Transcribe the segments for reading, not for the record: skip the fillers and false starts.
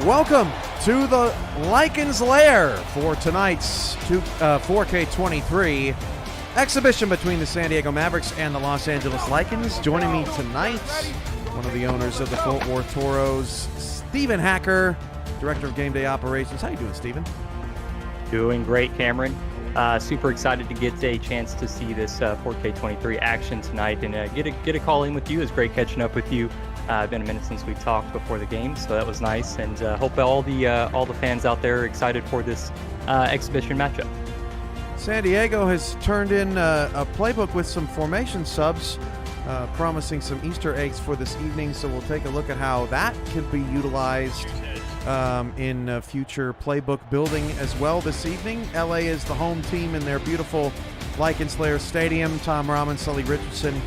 Welcome to the Lickens Lair for tonight's 4K23 exhibition between the San Diego Mavericks and the Los Angeles Lickens. Joining me tonight, one of the owners of the Fort Worth Toros, Stephen Hacker, Director of Game Day Operations. How you doing, Stephen? Doing great, Cameron. Super excited to get a chance to see this 4K23 action tonight and get a call in with you. It's great catching up with you. Been a minute since we talked before the game, so that was nice. And hope all the fans out there are excited for this exhibition matchup. San Diego has turned in a playbook with some formation subs, promising some Easter eggs for this evening. So we'll take a look at how that could be utilized in future playbook building as well this evening. LA is the home team in their beautiful Lickens Lair Stadium. Tom Rahman, Sully Richardson,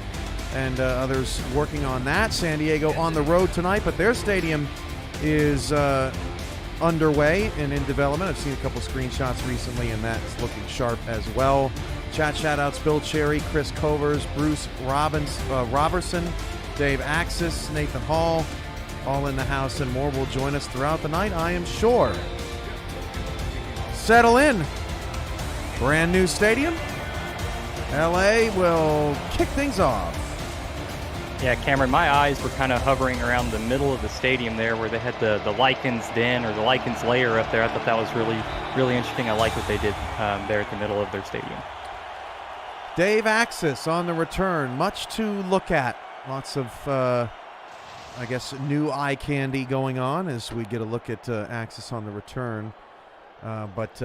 and others working on that. San Diego on the road tonight, but their stadium is underway and in development. I've seen a couple screenshots recently, and that's looking sharp as well. Chat shout-outs: Bill Cherry, Chris Covers, Bruce Robertson, Dave Axis, Nathan Hall, all in the house, and more will join us throughout the night, I am sure. Settle in. Brand new stadium. LA will kick things off. Yeah, Cameron, my eyes were kind of hovering around the middle of the stadium there where they had the Lickens Den or the Lickens Lair up there. I thought that was really, really interesting. I like what they did there at the middle of their stadium. Dave Axis on the return. Much to look at. Lots of, I guess, new eye candy going on as we get a look at Axis on the return. But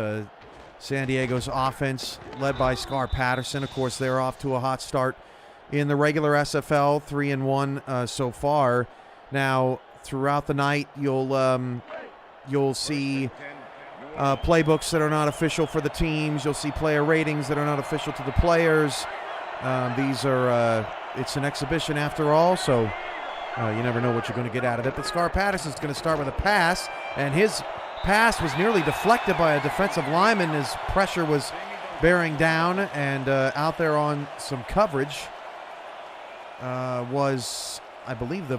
San Diego's offense led by Scar Patterson. Of course, they're off to a hot start in the regular SFL, 3-1 so far. Now, throughout the night, you'll see playbooks that are not official for the teams. You'll see player ratings that are not official to the players. These are it's an exhibition after all, so you never know what you're going to get out of it. But Scar Patterson's going to start with a pass, and his pass was nearly deflected by a defensive lineman as pressure was bearing down, and out there on some coverage was, I believe, the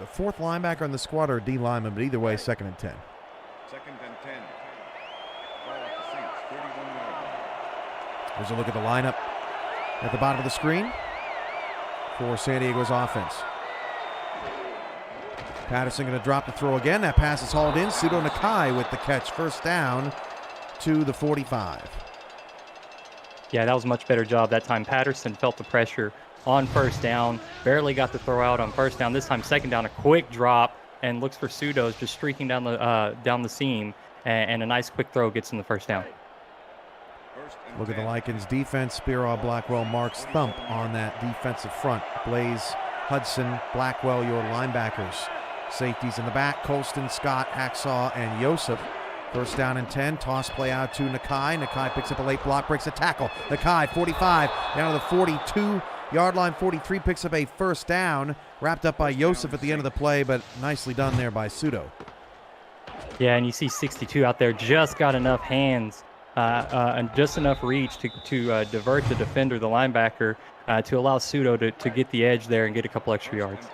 fourth linebacker on the squad or D lineman, but either way, 2nd and 10. 2nd and 10. Ball at the Saints, 31 yards. There's a look at the lineup at the bottom of the screen for San Diego's offense. Patterson going to drop the throw again. That pass is hauled in. Pseudo Nakai with the catch. First down to the 45. Yeah, that was a much better job that time. Patterson felt the pressure on first down, barely got the throw out on first down. This time, second down, a quick drop, and looks for Pseudos just streaking down the seam, and a nice quick throw gets in the first down. Look at the Lickens defense. Spiro Blackwell, Marks Thump on that defensive front. Blaze, Hudson, Blackwell, your linebackers. Safeties in the back: Colston, Scott, Hacksaw, and Yosef. First down and 10. Toss play out to Nakai. Nakai picks up a late block, breaks a tackle. Nakai, 45, down to the 42-yard line. 43 picks up a first down. Wrapped up by Yosef at the end of the play, but nicely done there by Pseudo. Yeah, and you see 62 out there just got enough hands and just enough reach to divert the defender, the linebacker, to allow Pseudo to get the edge there and get a couple extra yards.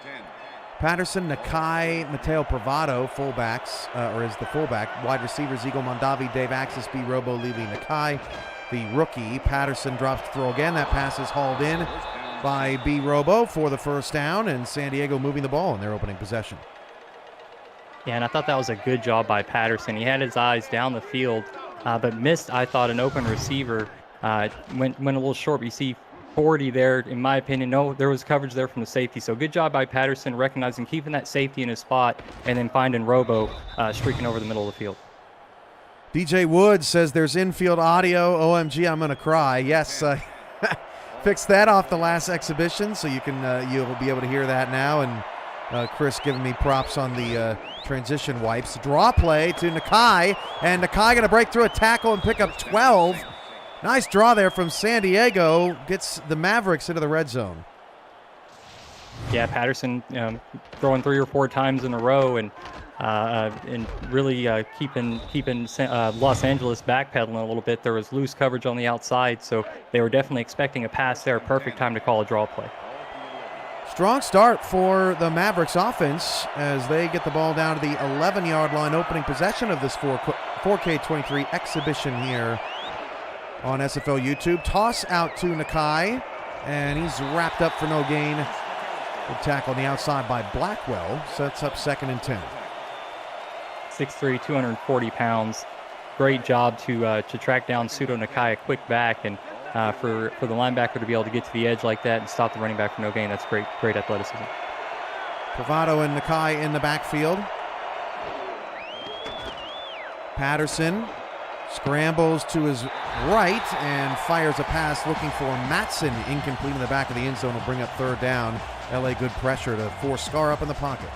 Patterson, Nakai, Mateo Pravado, fullbacks, or is the fullback. Wide receivers: Eagle Mondavi, Dave Axis, B. Robo, Levy, Nakai. The rookie, Patterson, drops the throw again. That pass is hauled in by B. Robo for the first down, and San Diego moving the ball in their opening possession. Yeah, and I thought that was a good job by Patterson. He had his eyes down the field, but missed, I thought, an open receiver. Went a little short, but you see 40 there, in my opinion. No, there was coverage there from the safety. So good job by Patterson, recognizing, keeping that safety in his spot, and then finding Robo streaking over the middle of the field. DJ Woods says there's infield audio. OMG, I'm going to cry. Yes, fixed that off the last exhibition, so you'll be able to hear that now. And Chris giving me props on the transition wipes. Draw play to Nakai, and Nakai going to break through a tackle and pick up 12. Nice draw there from San Diego. Gets the Mavericks into the red zone. Yeah, Patterson throwing 3 or 4 times in a row and really keeping Los Angeles backpedaling a little bit. There was loose coverage on the outside, so they were definitely expecting a pass there. Perfect time to call a draw play. Strong start for the Mavericks offense as they get the ball down to the 11-yard line, opening possession of this 4K23 exhibition here on SFL YouTube. Toss out to Nakai, and he's wrapped up for no gain. Good tackle on the outside by Blackwell. Sets up 2nd and 10. 6'3", 240 pounds. Great job to track down Pseudo Nakai, a quick back, and for the linebacker to be able to get to the edge like that and stop the running back for no gain, that's great athleticism. Bravado and Nakai in the backfield. Patterson scrambles to his right and fires a pass looking for Matson. Incomplete in the back of the end zone will bring up 3rd down. LA good pressure to force Scar up in the pocket.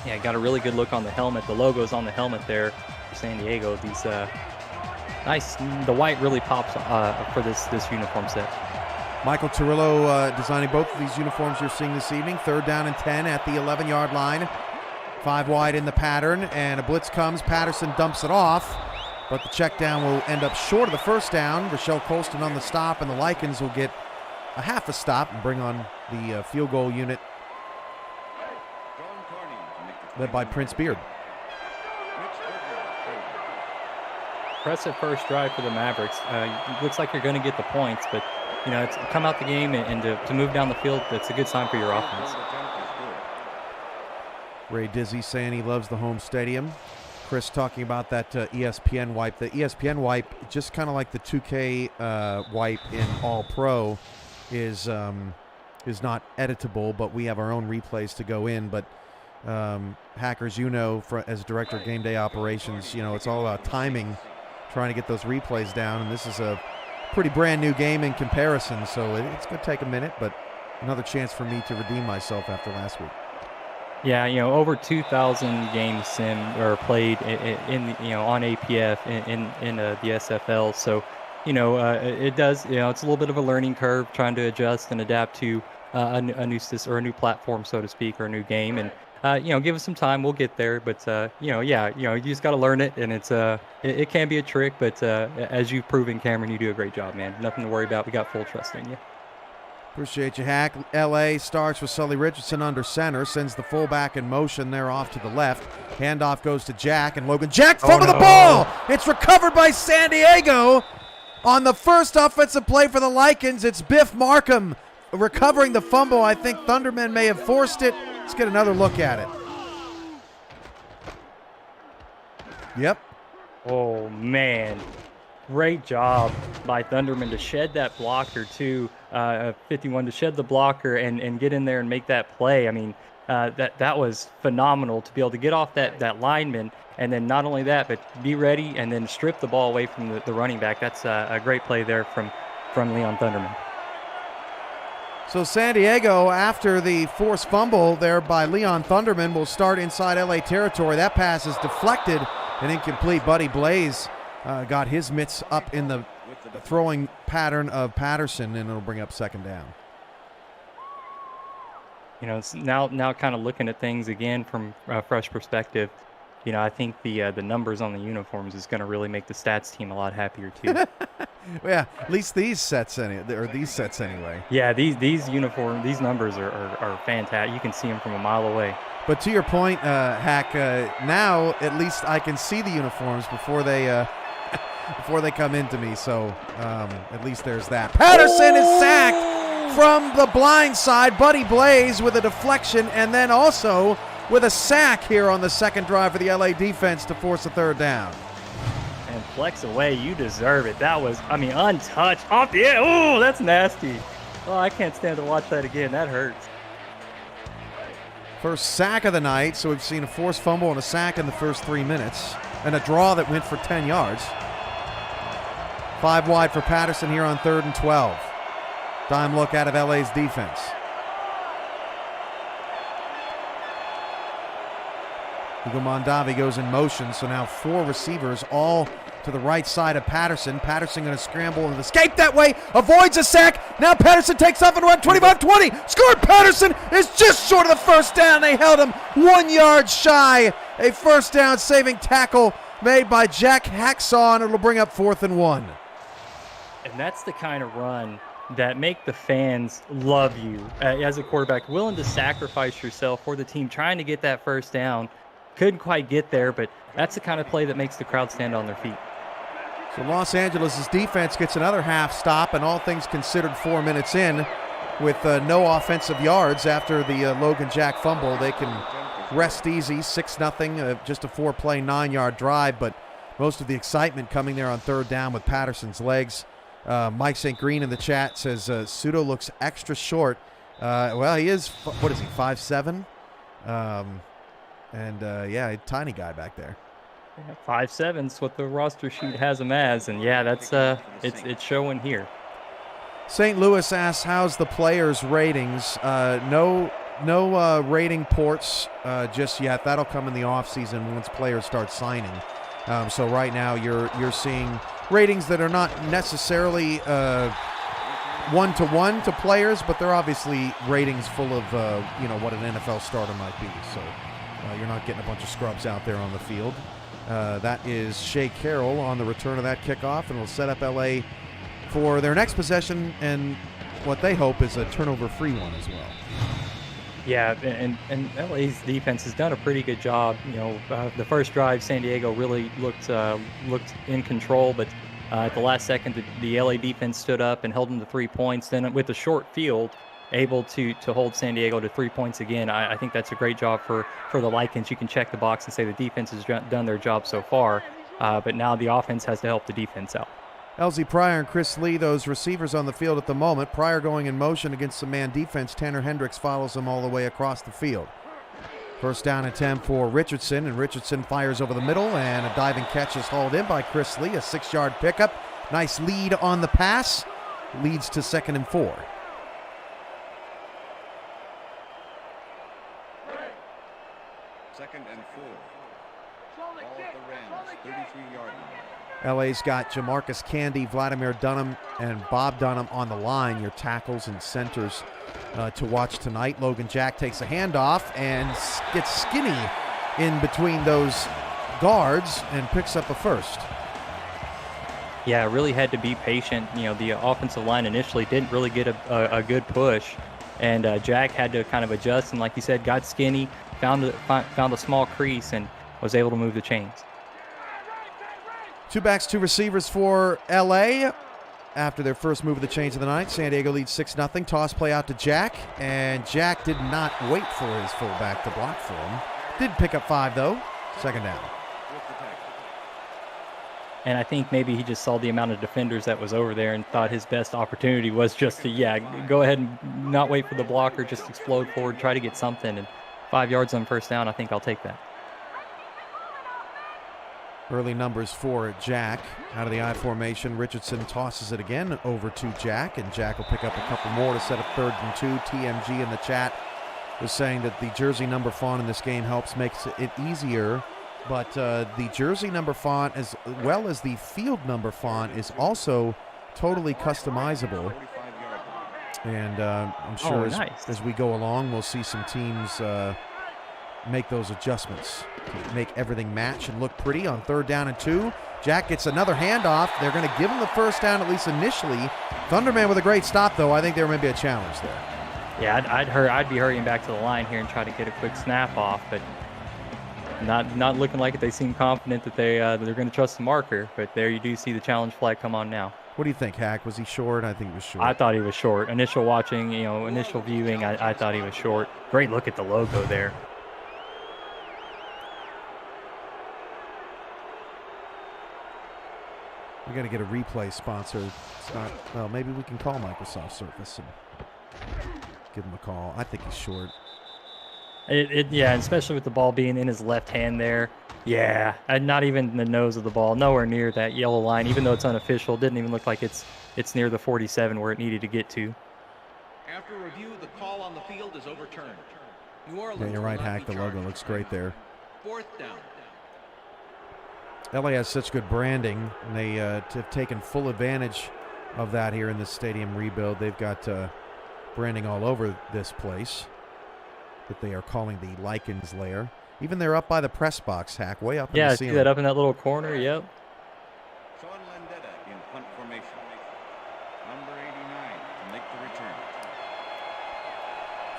Yeah, got a really good look on the helmet. The logo's on the helmet there for San Diego. These nice. The white really pops for this uniform set. Michael Turillo designing both of these uniforms you're seeing this evening. 3rd down and 10 at the 11-yard line. 5 wide in the pattern, and a blitz comes. Patterson dumps it off, but the check down will end up short of the 1st down. Rochelle Colston on the stop, and the Lickens will get a half a stop and bring on the field goal unit led by Prince Beard. Impressive first drive for the Mavericks. Looks like you're going to get the points, but it's come out the game and to move down the field, that's a good sign for your offense. Ray Dizzy saying he loves the home stadium. Chris talking about that ESPN wipe. The ESPN wipe, just kind of like the 2K wipe in All Pro, is not editable, but we have our own replays to go in. But hackers, as director of game day operations, it's all about timing, trying to get those replays down. And this is a pretty brand new game in comparison, so it's going to take a minute, but another chance for me to redeem myself after last week. Yeah, over 2,000 games played on APF in the SFL. So, it does. It's a little bit of a learning curve trying to adjust and adapt to a new system or a new platform, so to speak, or a new game. And give us some time. We'll get there. But you just got to learn it, and it can be a trick. But as you've proven, Cameron, you do a great job, man. Nothing to worry about. We got full trust in you. Appreciate you, Hack. LA starts with Sully Richardson under center, sends the fullback in motion. They're off to the left. Handoff goes to Jack, and Logan Jack fumbled the ball. It's recovered by San Diego. On the first offensive play for the Lickens, it's Biff Markham recovering the fumble. I think Thundermen may have forced it. Let's get another look at it. Yep. Oh, man. Great job by Thunderman to shed that blocker too, 51 to shed the blocker and get in there and make that play. I mean, that was phenomenal to be able to get off that lineman, and then not only that, but be ready and then strip the ball away from the running back. That's a great play there from Leon Thunderman. So San Diego, after the forced fumble there by Leon Thunderman, will start inside LA territory. That pass is deflected and incomplete. Buddy Blaze got his mitts up in the throwing pattern of Patterson, and it'll bring up 2nd down. It's now kind of looking at things again from a fresh perspective. I think the numbers on the uniforms is going to really make the stats team a lot happier too. Yeah, at least these sets anyway. Yeah, these numbers are fantastic. You can see them from a mile away. But to your point, Hack, now at least I can see the uniforms before they come into me. So at least there's that. Patterson is sacked from the blind side. Buddy Blaze with a deflection, and then also with a sack here on the 2nd drive for the LA defense to force a 3rd down. And flex away, you deserve it. That was, untouched. Off the air. Oh, that's nasty. Oh, I can't stand to watch that again. That hurts. First sack of the night, so we've seen a forced fumble and a sack in the first 3 minutes, and a draw that went for 10 yards. 5 wide for Patterson here on 3rd and 12. Dime look out of LA's defense. Hugo Mondavi goes in motion, so now 4 receivers all to the right side of Patterson. Patterson going to scramble and escape that way, avoids a sack. Now Patterson takes off and runs 25-20. Scored. Patterson is just short of the 1st down. They held him 1 yard shy. A 1st down saving tackle made by Jack Hacksaw, and it'll bring up 4th and 1. And that's the kind of run that make the fans love you as a quarterback, willing to sacrifice yourself for the team, trying to get that first down. Couldn't quite get there, but that's the kind of play that makes the crowd stand on their feet. So Los Angeles' defense gets another half stop, and all things considered 4 minutes in with no offensive yards after the Logan Jack fumble. They can rest easy, 6-0, just a 4-play, 9-yard drive, but most of the excitement coming there on third down with Patterson's legs. Mike St. Green in the chat says Sudo looks extra short. Well, he is, what is he, 5'7"? Yeah, a tiny guy back there. 5'7" what the roster sheet has him as, and yeah, that's it's showing here. St. Louis asks, how's the players' ratings? No rating ports just yet. That'll come in the offseason once players start signing. So right now you're seeing ratings that are not necessarily one-to-one to players, but they're obviously ratings full of what an NFL starter might be. So you're not getting a bunch of scrubs out there on the field. That is Shea Carroll on the return of that kickoff, and will set up LA for their next possession, and what they hope is a turnover-free one as well. Yeah, and LA's defense has done a pretty good job. The first drive, San Diego really looked in control, but at the last second, the LA defense stood up and held them to 3 points. Then with a short field, able to hold San Diego to 3 points again. I think that's a great job for the Lickens. You can check the box and say the defense has done their job so far, but now the offense has to help the defense out. LZ Pryor and Chris Lee, those receivers on the field at the moment. Pryor going in motion against some man defense. Tanner Hendricks follows him all the way across the field. First down and 10 for Richardson, and Richardson fires over the middle, and a diving catch is hauled in by Chris Lee. A 6-yard pickup. Nice lead on the pass. Leads to 2nd and 4. Second and 4. Ball at the Rams, 33-yard line. LA's got Jamarcus Candy, Vladimir Dunham, and Bob Dunham on the line, your tackles and centers to watch tonight. Logan Jack takes a handoff and gets skinny in between those guards and picks up a first. Yeah, really had to be patient. The offensive line initially didn't really get a good push, and Jack had to kind of adjust, and like you said, got skinny, found a small crease, and was able to move the chains. 2 backs, 2 receivers for L.A. after their first move of the chains of the night. San Diego leads 6-0. Toss play out to Jack, and Jack did not wait for his fullback to block for him. Did pick up 5, though. 2nd down. And I think maybe he just saw the amount of defenders that was over there and thought his best opportunity was just to, go ahead and not wait for the blocker, just explode forward, try to get something. And 5 yards on first down, I think I'll take that. Early numbers for Jack. Out of the I formation, Richardson tosses it again over to Jack, and Jack will pick up a couple more to set up 3rd and 2. TMG in the chat was saying that the jersey number font in this game makes it easier, but the jersey number font as well as the field number font is also totally customizable. And I'm sure as we go along, we'll see some teams make those adjustments to make everything match and look pretty. On 3rd down and 2, Jack gets another handoff. They're going to give him the first down, at least initially. Thunderman with a great stop, though. I think there may be a challenge there. Yeah, I'd be hurrying back to the line here and try to get a quick snap off, but not looking like it. They seem confident that they're going to trust the marker, but there you do see the challenge flag come on now. What do you think, Hack? Was he short? I think he was short. I thought he was short. Initial watching, initial viewing, I thought he was short. Great look at the logo there. We got to get a replay sponsor. It's not, well, maybe we can call Microsoft Surface and give him a call. I think he's short. Yeah, especially with the ball being in his left hand there. Yeah, and not even the nose of the ball, nowhere near that yellow line, even though it's unofficial. It didn't even look like it's near the 47 where it needed to get to. After review, the call on the field is overturned. New Orleans. Yeah, you're right, Hack. The logo looks great there. 4th down. LA has such good branding, and they have taken full advantage of that here in this stadium rebuild. They've got branding all over this place that they are calling the Lickens layer. Even they're up by the press box, Hack, way up in the ceiling. Yeah, see that up in that little corner, yep. Sean Landetta in punt formation. Number 89 to make the return.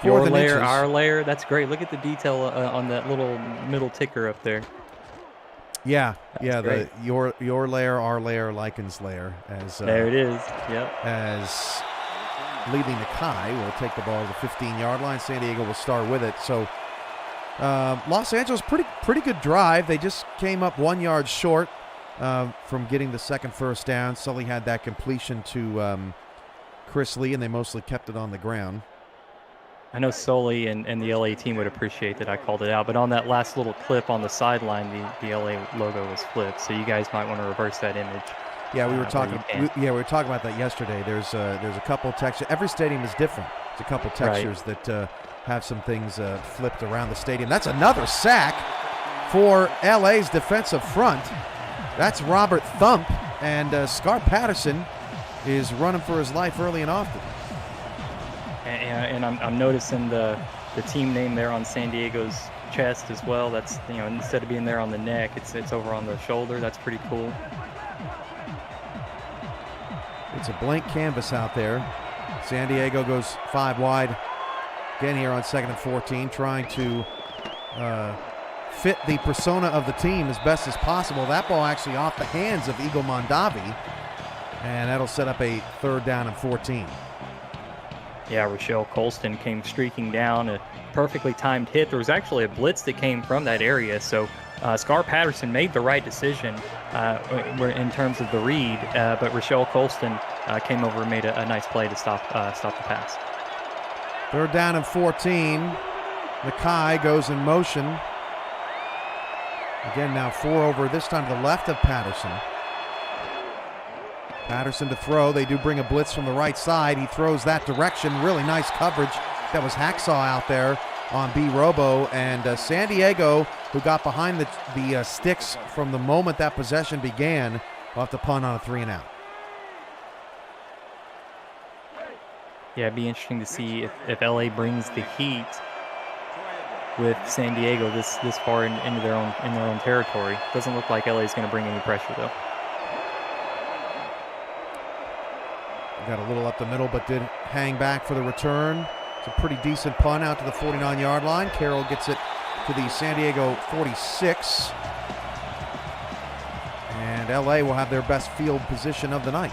Fourth Your and layer, inches. our layer. That's great. Look at the detail on that little middle ticker up there. Yeah, yeah. great. Your layer, our layer, Lickens layer. As There it is. Yep. as Leading Nakai will take the ball to the 15-yard line. San Diego will start with it. So Los Angeles, pretty good drive. They just came up 1 yard short from getting the second first down. Sully had that completion to Chris Lee, and they mostly kept it on the ground. I know Sully and the LA team would appreciate that I called it out, but on that last little clip on the sideline, the LA logo was flipped, so you guys might want to reverse that image. Yeah, we were where talking. you can. We were talking about that yesterday. There's a couple textures. Every stadium is different. There's a couple textures that have some things flipped around the stadium. That's another sack for LA's defensive front. That's Robert Thump, and Scar Patterson is running for his life early and often. And I'm noticing the team name there on San Diego's chest as well. That's, instead of being there on the neck, it's over on the shoulder. That's pretty cool. It's a blank canvas out there. San Diego goes 5 wide again here on 2nd and 14, trying to fit the persona of the team as best as possible. That ball actually off the hands of Eagle Mondavi, and that'll set up a 3rd down and 14. Yeah, Rochelle Colston came streaking down, a perfectly timed hit. There was actually a blitz that came from that area, so Scar Patterson made the right decision in terms of the read, but Rochelle Colston came over and made a nice play to stop the pass. 3rd down and 14. Nakai goes in motion. Again, now 4 over, this time to the left of Patterson. Patterson to throw. They do bring a blitz from the right side. He throws that direction. Really nice coverage. That was Hacksaw out there on B. Robo. And San Diego, who got behind the sticks from the moment that possession began, will have to punt on a 3-and-out. Yeah, it'd be interesting to see if LA brings the heat with San Diego this far into their own territory. Doesn't look like LA is going to bring any pressure though. Got a little up the middle, but did hang back for the return. It's a pretty decent punt out to the 49-yard line. Carroll gets it to the San Diego 46. And LA will have their best field position of the night.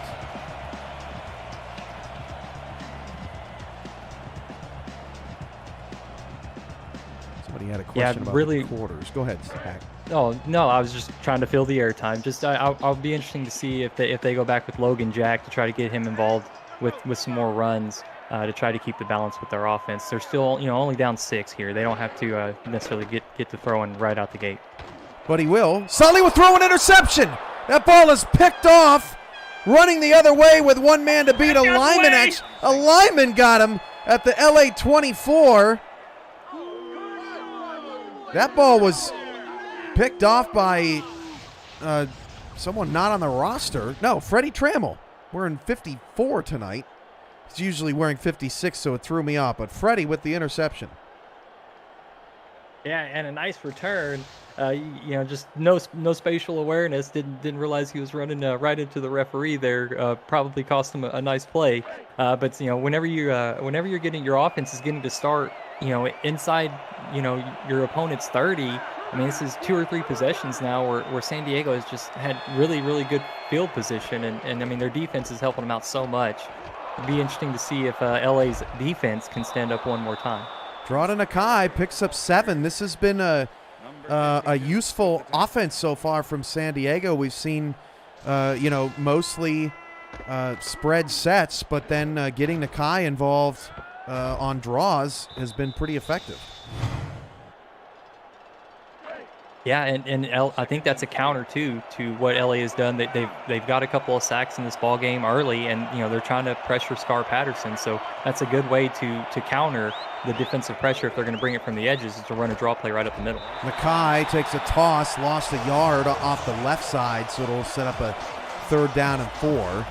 Somebody had a question about really- the quarters. Go ahead, Zach. Oh no, I was just trying to fill the airtime. Just I'll be interesting to see if they go back with Logan Jack to try to get him involved with some more runs to try to keep the balance with their offense. They're still only down 6 here. They don't have to necessarily get to throwing right out the gate. But he will. Sully will throw an interception. That ball is picked off. Running the other way with one man to beat a lineman. A lineman got him at the LA 24. That ball was picked off by someone not on the roster. No, Freddie Trammell. Wearing 54 tonight. He's usually wearing 56, so it threw me off. But Freddie with the interception. Yeah, and a nice return. Just no spatial awareness. Didn't realize he was running right into the referee there. Probably cost him a nice play. But whenever you're getting your offense is getting to start, inside, your opponent's 30. I mean, this is 2 or 3 possessions now where San Diego has just had really, really good field position, and I mean their defense is helping them out so much. It'd be interesting to see if LA's defense can stand up one more time. Draw to Nakai picks up 7. This has been a useful offense so far from San Diego. We've seen, mostly spread sets, but then getting Nakai involved on draws has been pretty effective. Yeah, and I think that's a counter too to what LA has done. They've got a couple of sacks in this ball game early, and they're trying to pressure Scar Patterson. So that's a good way to counter the defensive pressure if they're going to bring it from the edges, is to run a draw play right up the middle. Nakai takes a toss, lost a yard off the left side, so it'll set up a 3rd down and 4.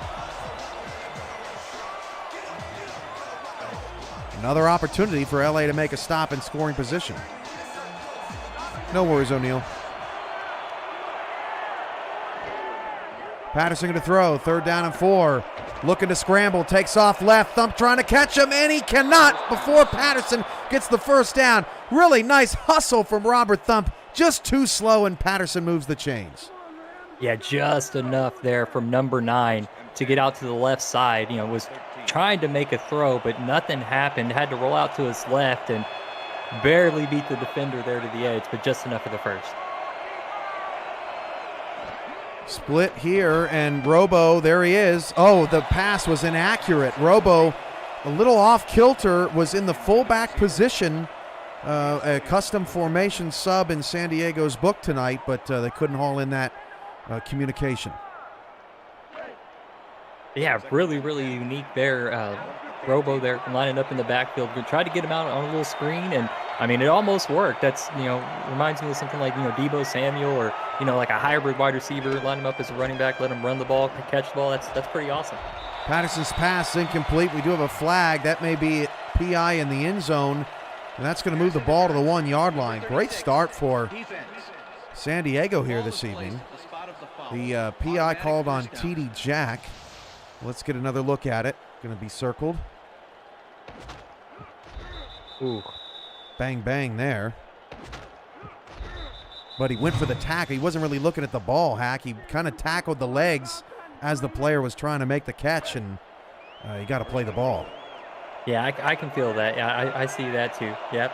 Another opportunity for LA to make a stop in scoring position. No worries, O'Neal. Patterson going to throw. 3rd down and 4. looking to scramble, takes off left. Thump trying to catch him, and he cannot before Patterson gets the first down. Really nice hustle from Robert Thump. Just too slow, and Patterson moves the chains. Yeah, just enough there from number 9 to get out to the left side. You know, was trying to make a throw, but nothing happened. Had to roll out to his left and barely beat the defender there to the edge, but just enough for the first. Split here, and Robo, there he is. Oh, the pass was inaccurate. Robo, a little off kilter, was in the fullback position. A custom formation sub in San Diego's book tonight, but they couldn't haul in that communication. Yeah, really, really unique there. Robo there lining up in the backfield. We tried to get him out on a little screen, and I mean, it almost worked. That's, you know, reminds me of something like, you know, Debo Samuel, or, you know, like a hybrid wide receiver. Line him up as a running back, let him run the ball, catch the ball. That's pretty awesome. Patterson's pass incomplete. We do have a flag. That may be PI in the end zone, and that's going to move the ball to the 1 yard line. Great start for San Diego here this evening. The PI called on TD Jack. Let's get another look at it. Going to be circled. Ooh. Bang, bang there. But he went for the tackle. He wasn't really looking at the ball, Hack. He kind of tackled the legs as the player was trying to make the catch, and you got to play the ball. Yeah, I can feel that. Yeah, I see that too. Yep.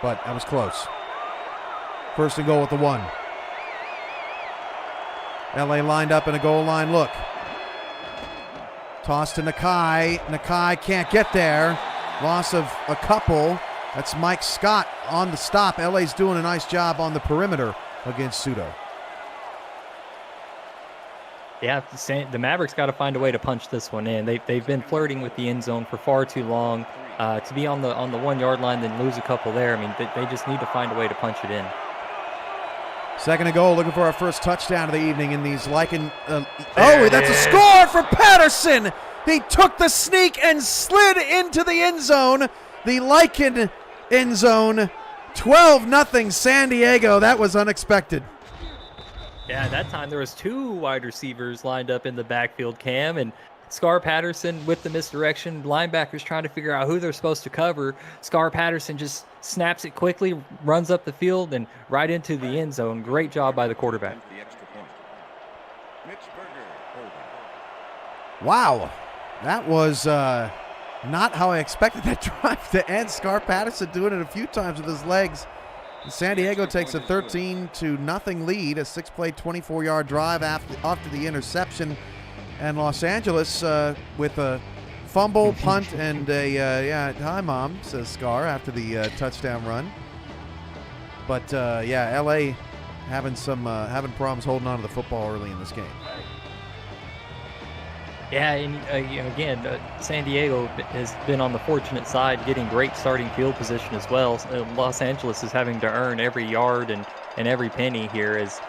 But that was close. First and goal with the 1. LA lined up in a goal line look. Toss to Nakai. Nakai can't get there. Loss of a couple. That's Mike Scott on the stop. LA's doing a nice job on the perimeter against Pseudo. Yeah, the Mavericks got to find a way to punch this one in. They've been flirting with the end zone for far too long. To be on the 1 yard line, then lose a couple there. I mean, they just need to find a way to punch it in. Second and goal, looking for our first touchdown of the evening in these Licken. That's a score for Patterson. He took the sneak and slid into the end zone. The Licken end zone. 12-0 San Diego. That was unexpected. Yeah, that time there was 2 wide receivers lined up in the backfield, Cam, and Scar Patterson with the misdirection. Linebackers trying to figure out who they're supposed to cover. Scar Patterson just snaps it quickly, runs up the field, and right into the end zone. Great job by the quarterback. Wow. That was not how I expected that drive to end. Scar Patterson doing it a few times with his legs. San Diego takes a 13-0 lead, a 6-play, 24-yard drive after the interception. And Los Angeles with a fumble, punt, and a, hi, Mom, says Scar after the touchdown run. But, LA having problems holding on to the football early in this game. Yeah, and again, San Diego has been on the fortunate side, getting great starting field position as well. Los Angeles is having to earn every yard and every penny here, as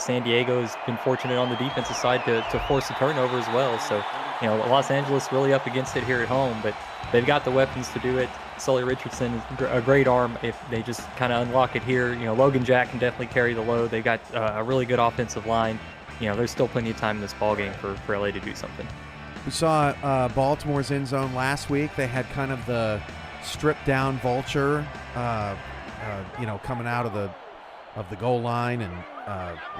San Diego has been fortunate on the defensive side to force a turnover as well. So, Los Angeles really up against it here at home, but they've got the weapons to do it. Sully Richardson is a great arm if they just kind of unlock it here. Logan Jack can definitely carry the load. They got a really good offensive line. There's still plenty of time in this ballgame for LA to do something. We saw Baltimore's end zone last week. They had kind of the stripped down vulture, coming out of the goal line and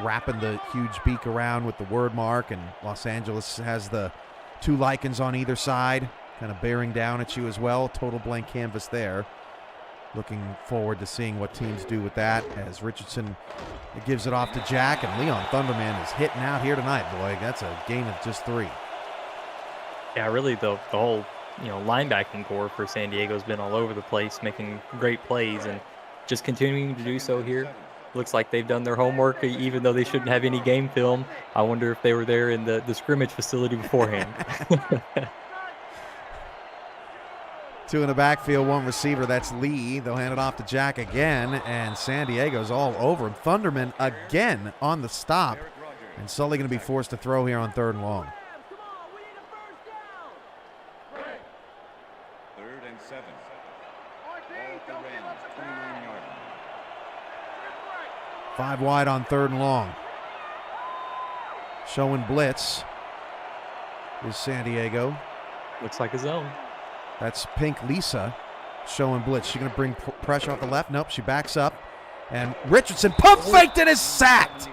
wrapping the huge beak around with the word mark. And Los Angeles has the 2 Lickens on either side, kind of bearing down at you as well. Total blank canvas there. Looking forward to seeing what teams do with that, as Richardson gives it off to Jack, and Leon Thunderman is hitting out here tonight, boy. That's a gain of just 3. Yeah, really the whole linebacking core for San Diego has been all over the place, making great plays and just continuing to do so here. Looks like they've done their homework, even though they shouldn't have any game film. I wonder if they were there in the scrimmage facility beforehand. 2 in the backfield, 1 receiver. That's Lee. They'll hand it off to Jack again, and San Diego's all over him. Thunderman again on the stop, and Sully going to be forced to throw here on 3rd and long. 3rd and 7. Ball at the Rams, 29-yard line. 5 wide on 3rd and long. Showing blitz. is San Diego. Looks like a zone. That's Pink Lisa showing blitz. She's going to bring pressure off the left. Nope, she backs up. And Richardson pump faked and is sacked.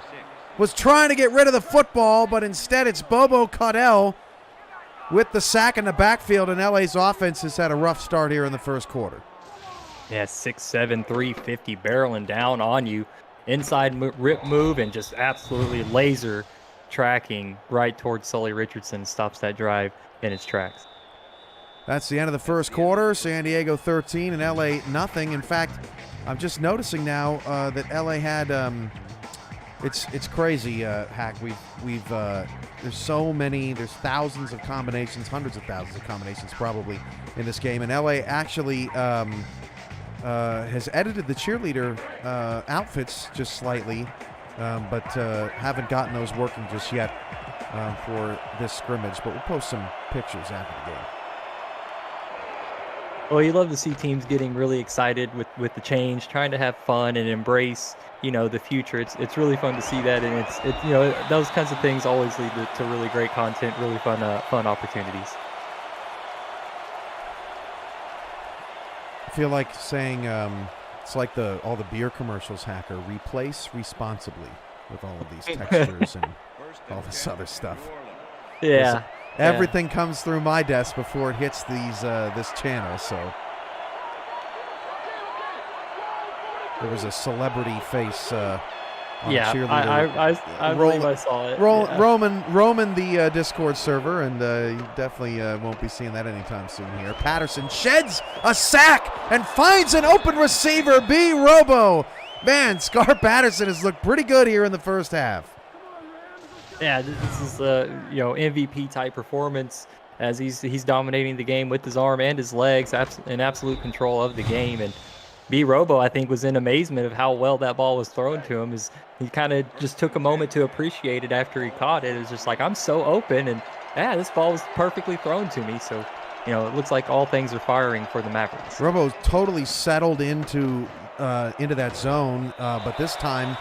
Was trying to get rid of the football, but instead it's Bobo Caudell with the sack in the backfield, and LA's offense has had a rough start here in the first quarter. Yeah, 6'7", 350, barreling down on you. Inside rip move and just absolutely laser tracking right towards Sully Richardson. Stops that drive in its tracks. That's the end of the first quarter. San Diego 13 and LA nothing. In fact, I'm just noticing now that LA had it's crazy, Hack. We've there's so many, there's thousands of combinations, hundreds of thousands of combinations probably in this game, and LA actually has edited the cheerleader outfits just slightly, but haven't gotten those working just yet for this scrimmage. But we'll post some pictures after the game. Well, you love to see teams getting really excited with the change, trying to have fun and embrace, the future. It's really fun to see that, and it's those kinds of things always lead to really great content, really fun opportunities. I feel like saying it's like all the beer commercials, Hacker. Replace responsibly with all of these textures and all this other stuff. Yeah. Everything comes through my desk before it hits this channel, so. There was a celebrity face on the cheerleader. I believe I saw it. Roman the Discord server, and you definitely won't be seeing that anytime soon here. Patterson sheds a sack and finds an open receiver, B. Robo. Man, Scar Patterson has looked pretty good here in the first half. Yeah, this is MVP type performance as he's dominating the game with his arm and his legs, in absolute control of the game. And B. Robo, I think, was in amazement of how well that ball was thrown to him. He kind of just took a moment to appreciate it after he caught it. It was just like, I'm so open, and this ball was perfectly thrown to me. So, it looks like all things are firing for the Mavericks. Robo totally settled into that zone, but this time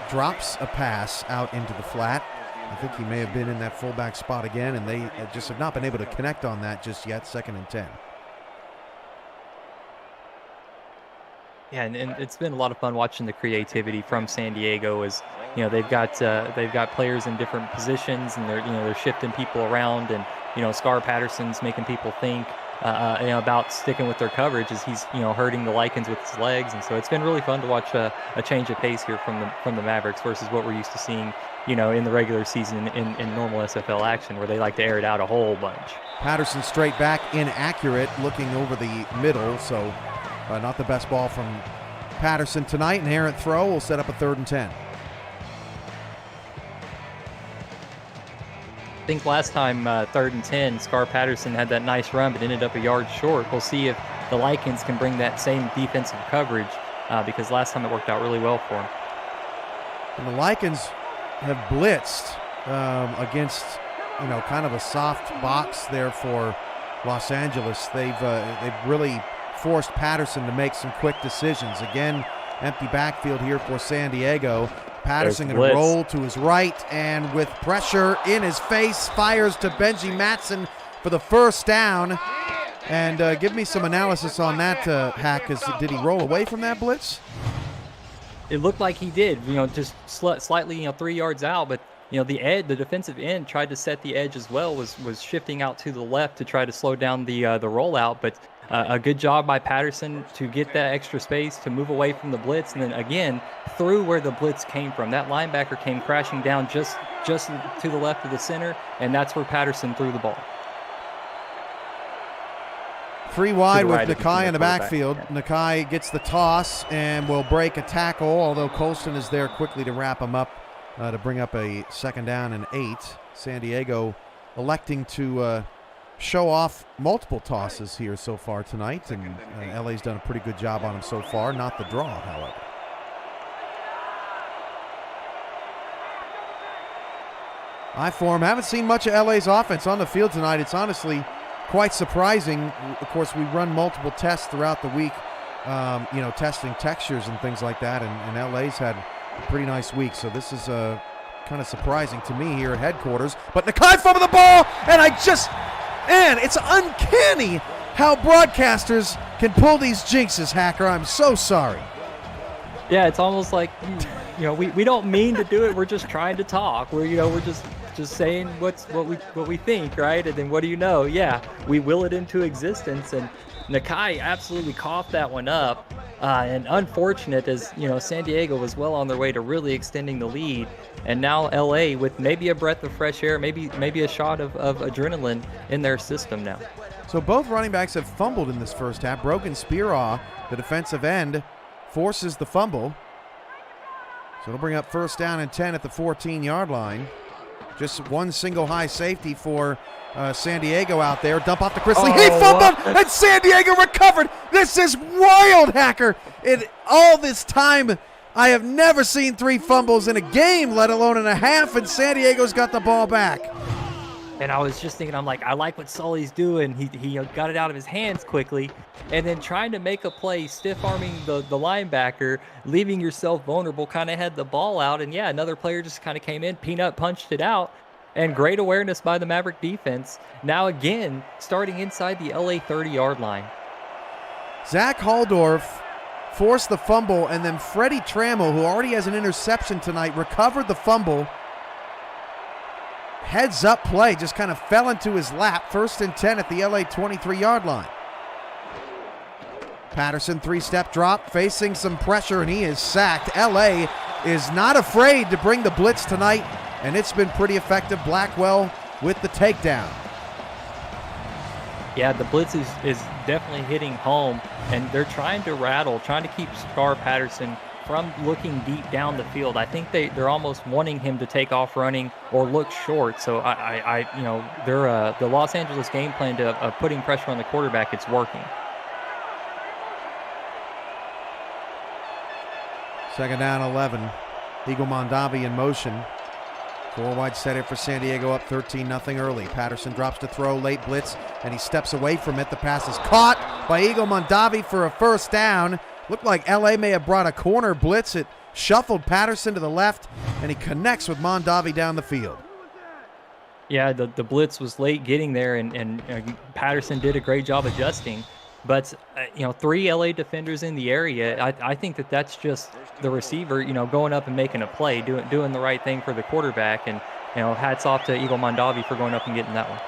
drops a pass out into the flat. I think he may have been in that fullback spot again, and they just have not been able to connect on that just yet. 2nd and 10. Yeah, and it's been a lot of fun watching the creativity from San Diego. As they've got players in different positions, and they're shifting people around, and Scar Patterson's making people think about sticking with their coverage as he's hurting the Lickens with his legs, and so it's been really fun to watch a change of pace here from the Mavericks versus what we're used to seeing in the regular season in normal SFL action, where they like to air it out a whole bunch. Patterson straight back, inaccurate, looking over the middle, so not the best ball from Patterson tonight. An errant throw will set up a 3rd and 10. I think last time 3rd and 10, Scar Patterson had that nice run but ended up a yard short. We'll see if the Lickens can bring that same defensive coverage because last time it worked out really well for him. And the Lickens have blitzed against kind of a soft box there for Los Angeles. They've really forced Patterson to make some quick decisions. Again, empty backfield here for San Diego. Patterson going to roll to his right, and with pressure in his face, fires to Benji Matson for the first down. And give me some analysis on that, Hack. Did he roll away from that blitz? It looked like he did, just slightly 3 yards out, but the defensive end tried to set the edge as well, was shifting out to the left to try to slow down the rollout, but a good job by Patterson to get that extra space to move away from the blitz, and then again through where the blitz came from. That linebacker came crashing down just to the left of the center, and that's where Patterson threw the ball. Free wide with Nakai in the backfield. Nakai gets the toss and will break a tackle, although Colston is there quickly to wrap him up to bring up a 2nd down and 8. San Diego electing to show off multiple tosses here so far tonight, and LA's done a pretty good job on him so far. Not the draw, however. I form. Haven't seen much of LA's offense on the field tonight. It's honestly quite surprising. Of course, we run multiple tests throughout the week, testing textures and things like that, and LA's had a pretty nice week. So this is kind of surprising to me here at headquarters. But Nakai fumbled the ball, and it's uncanny how broadcasters can pull these jinxes, Hacker. I'm so sorry. Yeah, it's almost like, we don't mean to do it. We're just trying to talk. We're just saying what we think, right? And then what do you know? Yeah, we will it into existence. And Nakai absolutely coughed that one up. And unfortunate, as San Diego was well on their way to really extending the lead, and now LA with maybe a breath of fresh air, maybe a shot of adrenaline in their system now. So both running backs have fumbled in this first half. Brogan Spearaw, the defensive end, forces the fumble. So it'll bring up first down and 10 at the 14-yard line. Just one single high safety for San Diego out there. Dump off to Chrisley. He fumbled, and San Diego recovered. This is wild, Hacker. In all this time, I have never seen 3 fumbles in a game, let alone in a half, and San Diego's got the ball back. And I was just thinking, I'm like, I like what Sully's doing. He got it out of his hands quickly, and then trying to make a play, stiff-arming the linebacker, leaving yourself vulnerable, kind of had the ball out. And, yeah, another player just kind of came in, peanut punched it out. And great awareness by the Maverick defense. Now, again, starting inside the LA 30-yard line. Zach Haldorf forced the fumble, and then Freddie Trammell, who already has an interception tonight, recovered the fumble. Heads-up play just kind of fell into his lap. First and 10 at the LA 23-yard line. Patterson, 3-step drop, facing some pressure, and he is sacked. LA is not afraid to bring the blitz tonight, and it's been pretty effective. Blackwell with the takedown. Yeah, the blitz is definitely hitting home, and they're trying to keep Scar Patterson from looking deep down the field. I think they're almost wanting him to take off running or look short. So the Los Angeles game plan to putting pressure on the quarterback, it's working. Second down, 11. Eagle Mondavi in motion. 4 wide set it for San Diego, up 13-0 early. Patterson drops to throw, late blitz, and he steps away from it. The pass is caught by Eagle Mondavi for a first down. Looked like LA may have brought a corner blitz. It shuffled Patterson to the left, and he connects with Mondavi down the field. Yeah, the blitz was late getting there, and Patterson did a great job adjusting. But, 3 LA defenders in the area, I think that's just the receiver, going up and making a play, doing the right thing for the quarterback. And, hats off to Eagle Mondavi for going up and getting that one.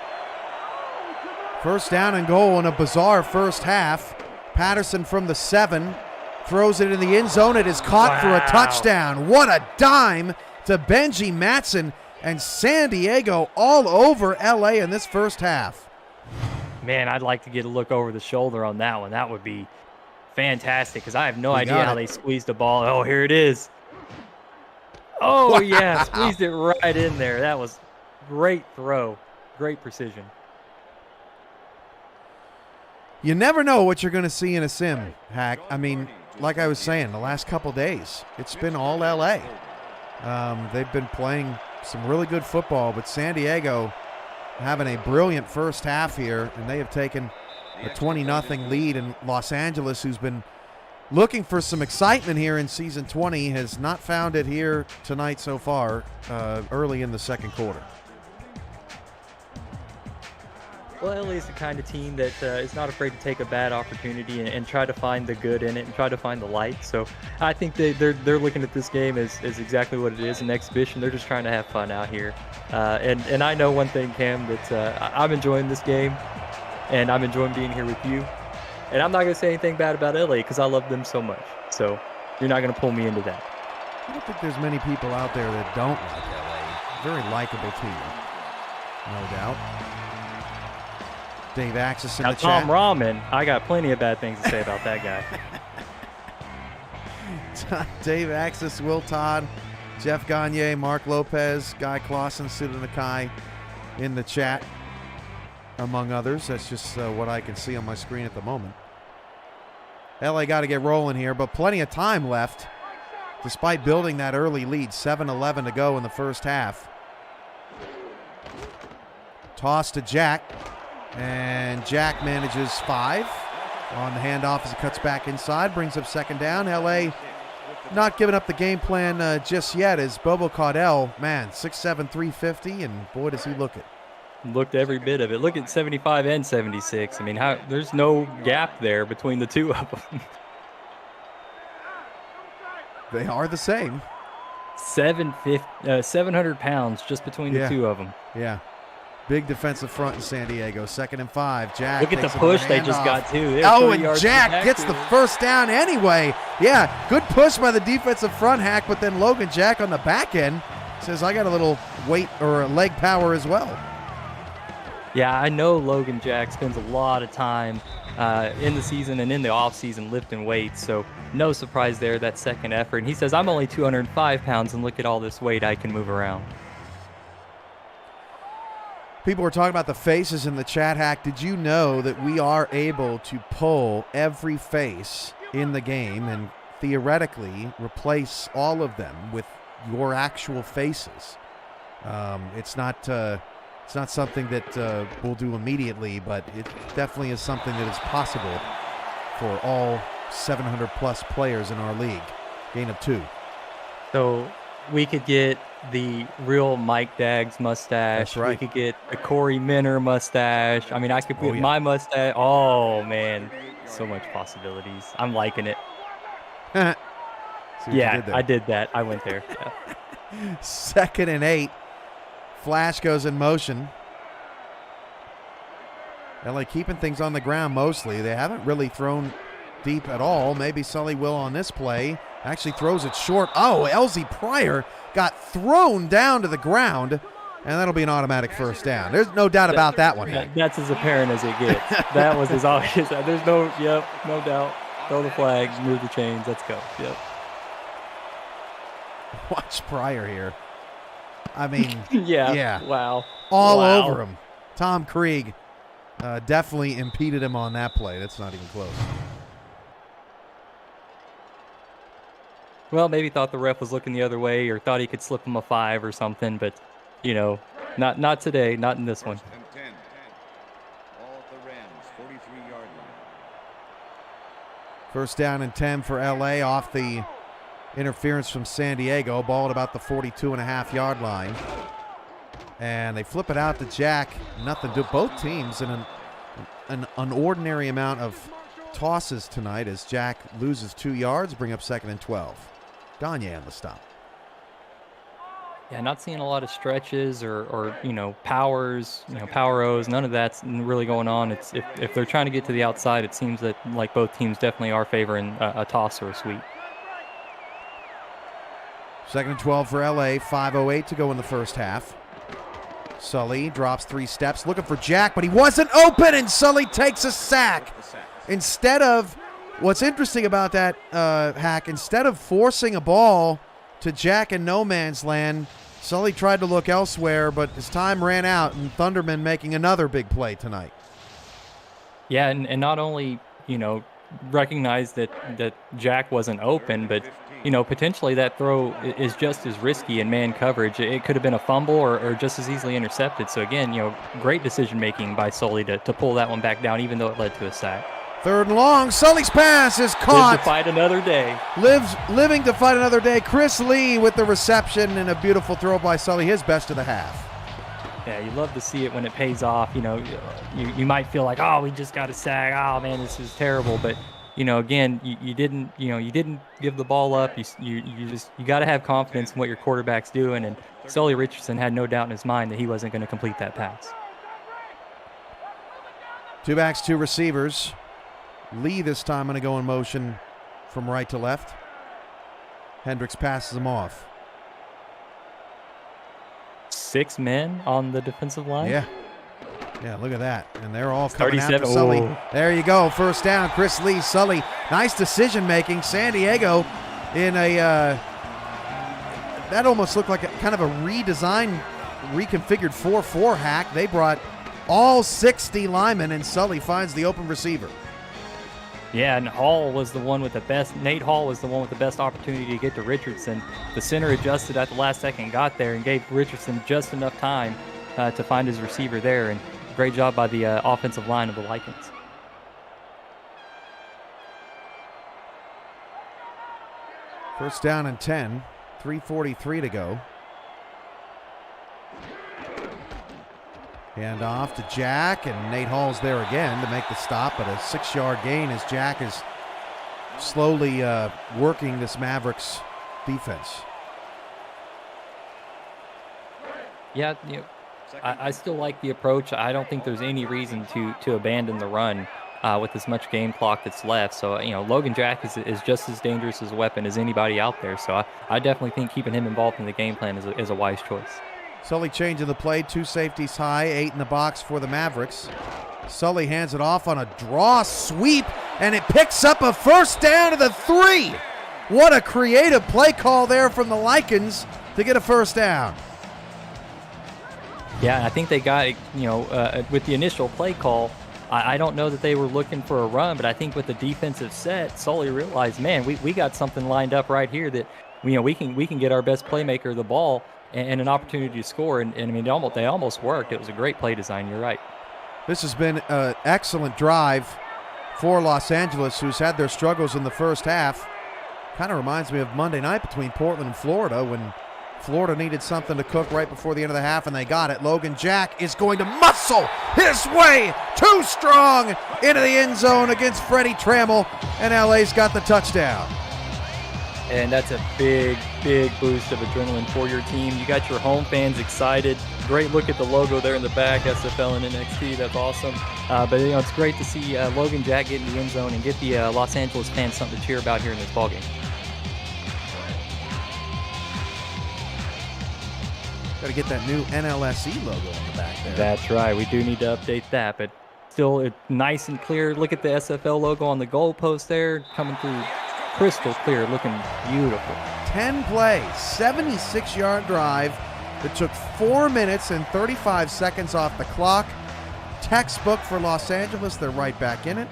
First down and goal in a bizarre first half. Patterson from the 7 throws it in the end zone. It is caught for a touchdown. What a dime to Benji Matson, and San Diego all over LA in this first half. Man, I'd like to get a look over the shoulder on that one. That would be fantastic, because I have no idea how they squeezed the ball. Oh, here it is. Oh, wow. Yeah, squeezed it right in there. That was great throw. Great precision. You never know what you're going to see in a sim, Hack. I mean, like I was saying, the last couple days, it's been all LA. They've been playing some really good football, but San Diego having a brilliant first half here, and they have taken a 20-0 lead. And Los Angeles, who's been looking for some excitement here in season 20, has not found it here tonight so far, early in the second quarter. Well, LA is the kind of team that is not afraid to take a bad opportunity and try to find the good in it and try to find the light. So I think they're looking at this game as exactly what it is, an exhibition. They're just trying to have fun out here. And I know one thing, Cam, that I'm enjoying this game, and I'm enjoying being here with you. And I'm not going to say anything bad about LA because I love them so much. So you're not going to pull me into that. I don't think there's many people out there that don't like LA. Very likable team, no doubt. Dave Axis in now, the chat. Tom Rahman, I got plenty of bad things to say about that guy. Dave Axis, Will Todd, Jeff Gagne, Mark Lopez, Guy Clausen, Suda Nakai in the chat, among others. That's just what I can see on my screen at the moment. LA got to get rolling here, but plenty of time left despite building that early lead. 7:11 to go in the first half. Toss to Jack. And Jack manages 5 on the handoff as he cuts back inside, brings up second down. LA not giving up the game plan just yet is Bobo Caudell. Man, 6'7", 350, and boy, does he look it. Looked every bit of it. Look at 75 and 76. I mean, there's no gap there between the two of them. They are the same. 700 pounds just between the two of them. Yeah. Big defensive front in San Diego. 2nd and 5. Jack. Look at the push they just got, too. And Jack gets the first down anyway. Yeah, good push by the defensive front, Hack, but then Logan Jack on the back end says, I got a little weight or leg power as well. Yeah, I know Logan Jack spends a lot of time in the season and in the offseason lifting weights, so no surprise there, that second effort. And he says, I'm only 205 pounds, and look at all this weight I can move around. People were talking about the faces in the chat, Hack. Did you know that we are able to pull every face in the game and theoretically replace all of them with your actual faces? It's not something that we'll do immediately, but it definitely is something that is possible for all 700-plus players in our league. Gain of 2. So we could get the real Mike Daggs mustache. That's right. We could get the Corey Minner mustache. I mean, I could put my mustache. Oh, man. So much possibilities. I'm liking it. Yeah, I did that. I went there. Yeah. 2nd and 8. Flash goes in motion. LA keeping things on the ground mostly. They haven't really thrown deep at all. Maybe Sully will on this play. Actually throws it short. Oh, LZ Pryor got thrown down to the ground, and that'll be an automatic first down. There's no doubt about that one. That's as apparent as it gets. That was as obvious. There's no doubt. Throw the flags, move the chains. Let's go. Yep. Watch Pryor here. I mean, yeah. Wow. All over him. Tom Krieg definitely impeded him on that play. That's not even close. Well, maybe thought the ref was looking the other way or thought he could slip him a 5 or something, but, not today, not in this one. And 10. Ball at the Rams, 43-yard line. First down and 10 for LA off the interference from San Diego. Ball at about the 42.5-yard line. And they flip it out to Jack. Nothing to do. Both teams in an unordinary amount of tosses tonight as Jack loses 2 yards, bring up 2nd and 12. Gagne on the stop. Yeah, not seeing a lot of stretches or powers, power O's. None of that's really going on. It's if they're trying to get to the outside, it seems that like both teams definitely are favoring a toss or a sweep. 2nd and 12 for LA. 5:08 to go in the first half. Sully drops 3 steps looking for Jack, but he wasn't open, and Sully takes a sack. Instead of, what's interesting about that, Hack, instead of forcing a ball to Jack in no man's land, Sully tried to look elsewhere, but his time ran out, and Thunderman making another big play tonight. Yeah, and not only, recognize that Jack wasn't open, but, potentially that throw is just as risky in man coverage. It could have been a fumble or just as easily intercepted. So, again, great decision-making by Sully to pull that one back down, even though it led to a sack. 3rd and long. Sully's pass is caught. Live to fight another day. Living to fight another day. Chris Lee with the reception and a beautiful throw by Sully, his best of the half. Yeah, you love to see it when it pays off. You might feel like, oh, we just got a sack. Oh man, this is terrible. But again, you didn't give the ball up. You got to have confidence in what your quarterback's doing. And Sully Richardson had no doubt in his mind that he wasn't going to complete that pass. 2 backs, 2 receivers. Lee this time going to go in motion from right to left. Hendricks passes him off. 6 men on the defensive line? Yeah, look at that. And they're all coming after 37. Sully. Oh. There you go. First down. Chris Lee, Sully. Nice decision-making. San Diego in a that almost looked like a kind of a reconfigured 4-4 Hack. They brought all 60 linemen, and Sully finds the open receiver. Yeah, and Hall was the one with the best. Nate Hall was the one with the best opportunity to get to Richardson. The center adjusted at the last second, got there, and gave Richardson just enough time to find his receiver there. And great job by the offensive line of the Lickens. First down and 10. 3:43 to go. Hand off to Jack, and Nate Hall's there again to make the stop, but a 6-yard gain as Jack is slowly working this Mavericks defense. Yeah, I still like the approach. I don't think there's any reason to abandon the run with as much game clock that's left. So, Logan Jack is just as dangerous as a weapon as anybody out there. So I definitely think keeping him involved in the game plan is a wise choice. Sully changing the play, 2 safeties high, 8 in the box for the Mavericks. Sully hands it off on a draw sweep, and it picks up a first down to the 3. What a creative play call there from the Lickens to get a first down. Yeah, I think they got, with the initial play call, I don't know that they were looking for a run, but I think with the defensive set, Sully realized, man, we got something lined up right here that, we can get our best playmaker the ball and an opportunity to score. And I mean, they almost worked. It was a great play design. You're right. This has been an excellent drive for Los Angeles, who's had their struggles in the first half. Kind of reminds me of Monday night between Portland and Florida when Florida needed something to cook right before the end of the half, and they got it. Logan Jack is going to muscle his way too strong into the end zone against Freddie Trammell, and LA's got the touchdown. And that's a big, big boost of adrenaline for your team. You got your home fans excited. Great look at the logo there in the back, SFL and NXT. That's awesome. But it's great to see Logan Jack get in the end zone and get the Los Angeles fans something to cheer about here in this ballgame. Got to get that new NLSE logo on the back there. That's right. We do need to update that, but still it's nice and clear. Look at the SFL logo on the goalpost there, coming through crystal clear, looking beautiful. 10 plays, 76-yard drive that took 4 minutes and 35 seconds off the clock. Textbook for Los Angeles. They're right back in it.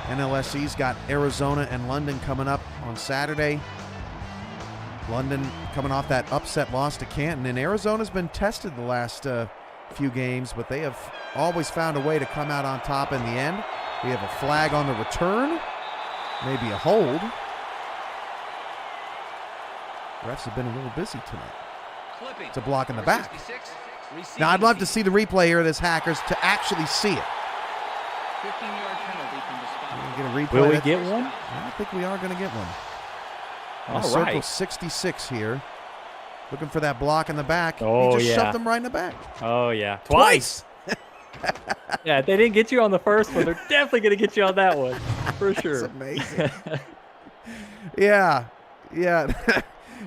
NLSE's got Arizona and London coming up on Saturday. London coming off that upset loss to Canton, and Arizona's been tested the last few games, but they have always found a way to come out on top in the end. We have a flag on the return, maybe a hold. Refs have been a little busy tonight. It's a block in the back. Now, I'd love to see the replay here of this Hackers to actually see it. 15-yard penalty from the spot. Get a replay. Will we get one? I think we are going to get one. All Circle right. 66 here. Looking for that block in the back. Oh, he just yeah. shoved him right in the back. Oh, yeah. Twice. Yeah, if they didn't get you on the first one, they're definitely going to get you on that one. For sure. That's amazing. Yeah.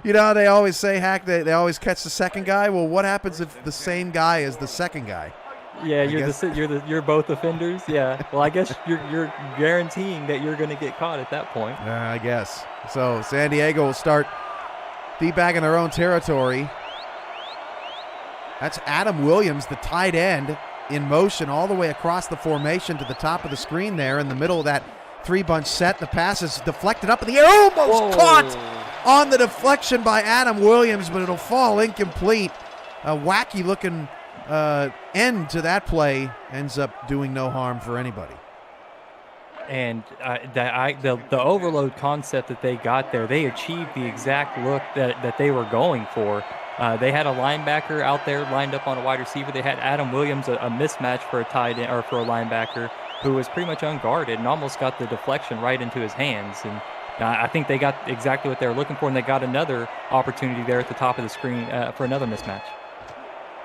They always say, Hack, they always catch the second guy. Well, what happens if the same guy is the second guy? Yeah, you're both offenders. Yeah. Well, I guess you're guaranteeing that you're going to get caught at that point. I guess. So San Diego will start deep back in their own territory. That's Adam Williams, the tight end, in motion all the way across the formation to the top of the screen there in the middle of that 3-bunch set. The pass is deflected up in the air, almost caught on the deflection by Adam Williams, but it'll fall incomplete. A wacky looking end to that play ends up doing no harm for anybody. And the overload concept that they got there, they achieved the exact look that they were going for. They had a linebacker out there lined up on a wide receiver. They had Adam Williams, a mismatch for a tight end or for a linebacker who was pretty much unguarded and almost got the deflection right into his hands. And I think they got exactly what they were looking for, and they got another opportunity there at the top of the screen for another mismatch.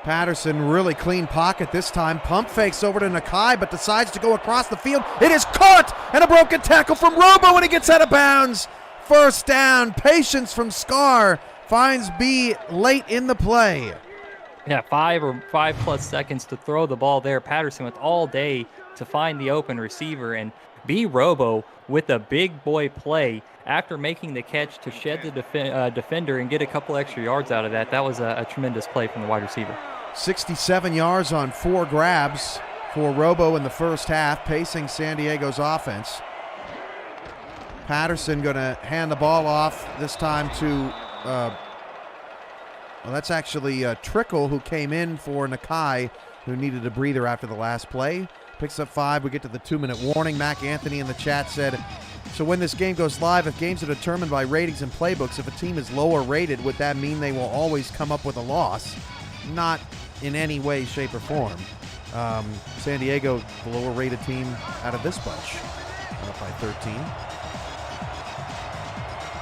Patterson, really clean pocket this time. Pump fakes over to Nakai, but decides to go across the field. It is caught, and a broken tackle from Robo when he gets out of bounds. First down. Patience from Scar finds B late in the play. Yeah, 5+ seconds to throw the ball there. Patterson with all day to find the open receiver, and B Robo with a big boy play after making the catch to shed the defender and get a couple extra yards out of that. That was a tremendous play from the wide receiver. 67 yards on 4 grabs for Robo in the first half, pacing San Diego's offense. Patterson going to hand the ball off this time to, that's actually Trickle, who came in for Nakai, who needed a breather after the last play. Picks up 5. We get to the 2-minute warning. Mac Anthony in the chat said, So when this game goes live, if games are determined by ratings and playbooks, if a team is lower rated, would that mean they will always come up with a loss? Not in any way, shape, or form. San Diego, the lower rated team out of this bunch, up by 13.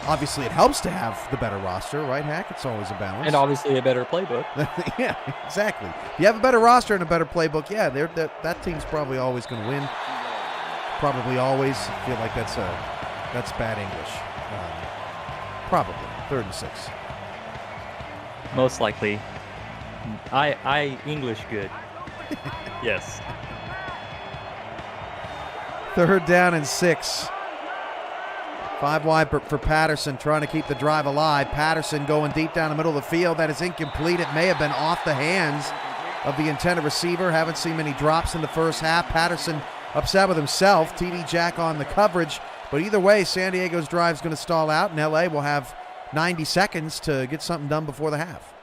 Obviously, it helps to have the better roster, right, Hack? It's always a balance. And obviously a better playbook. Yeah, exactly. If you have a better roster and a better playbook, yeah, that team's probably always going to win. Probably always. I feel like that's bad English. Probably 3rd and 6. Most likely. I English good. Yes. 3rd down and 6. 5 wide for Patterson, trying to keep the drive alive. Patterson going deep down the middle of the field. That is incomplete. It may have been off the hands of the intended receiver. Haven't seen many drops in the first half. Patterson upset with himself. TD Jack on the coverage. But either way, San Diego's drive is going to stall out, and LA will have 90 seconds to get something done before the half.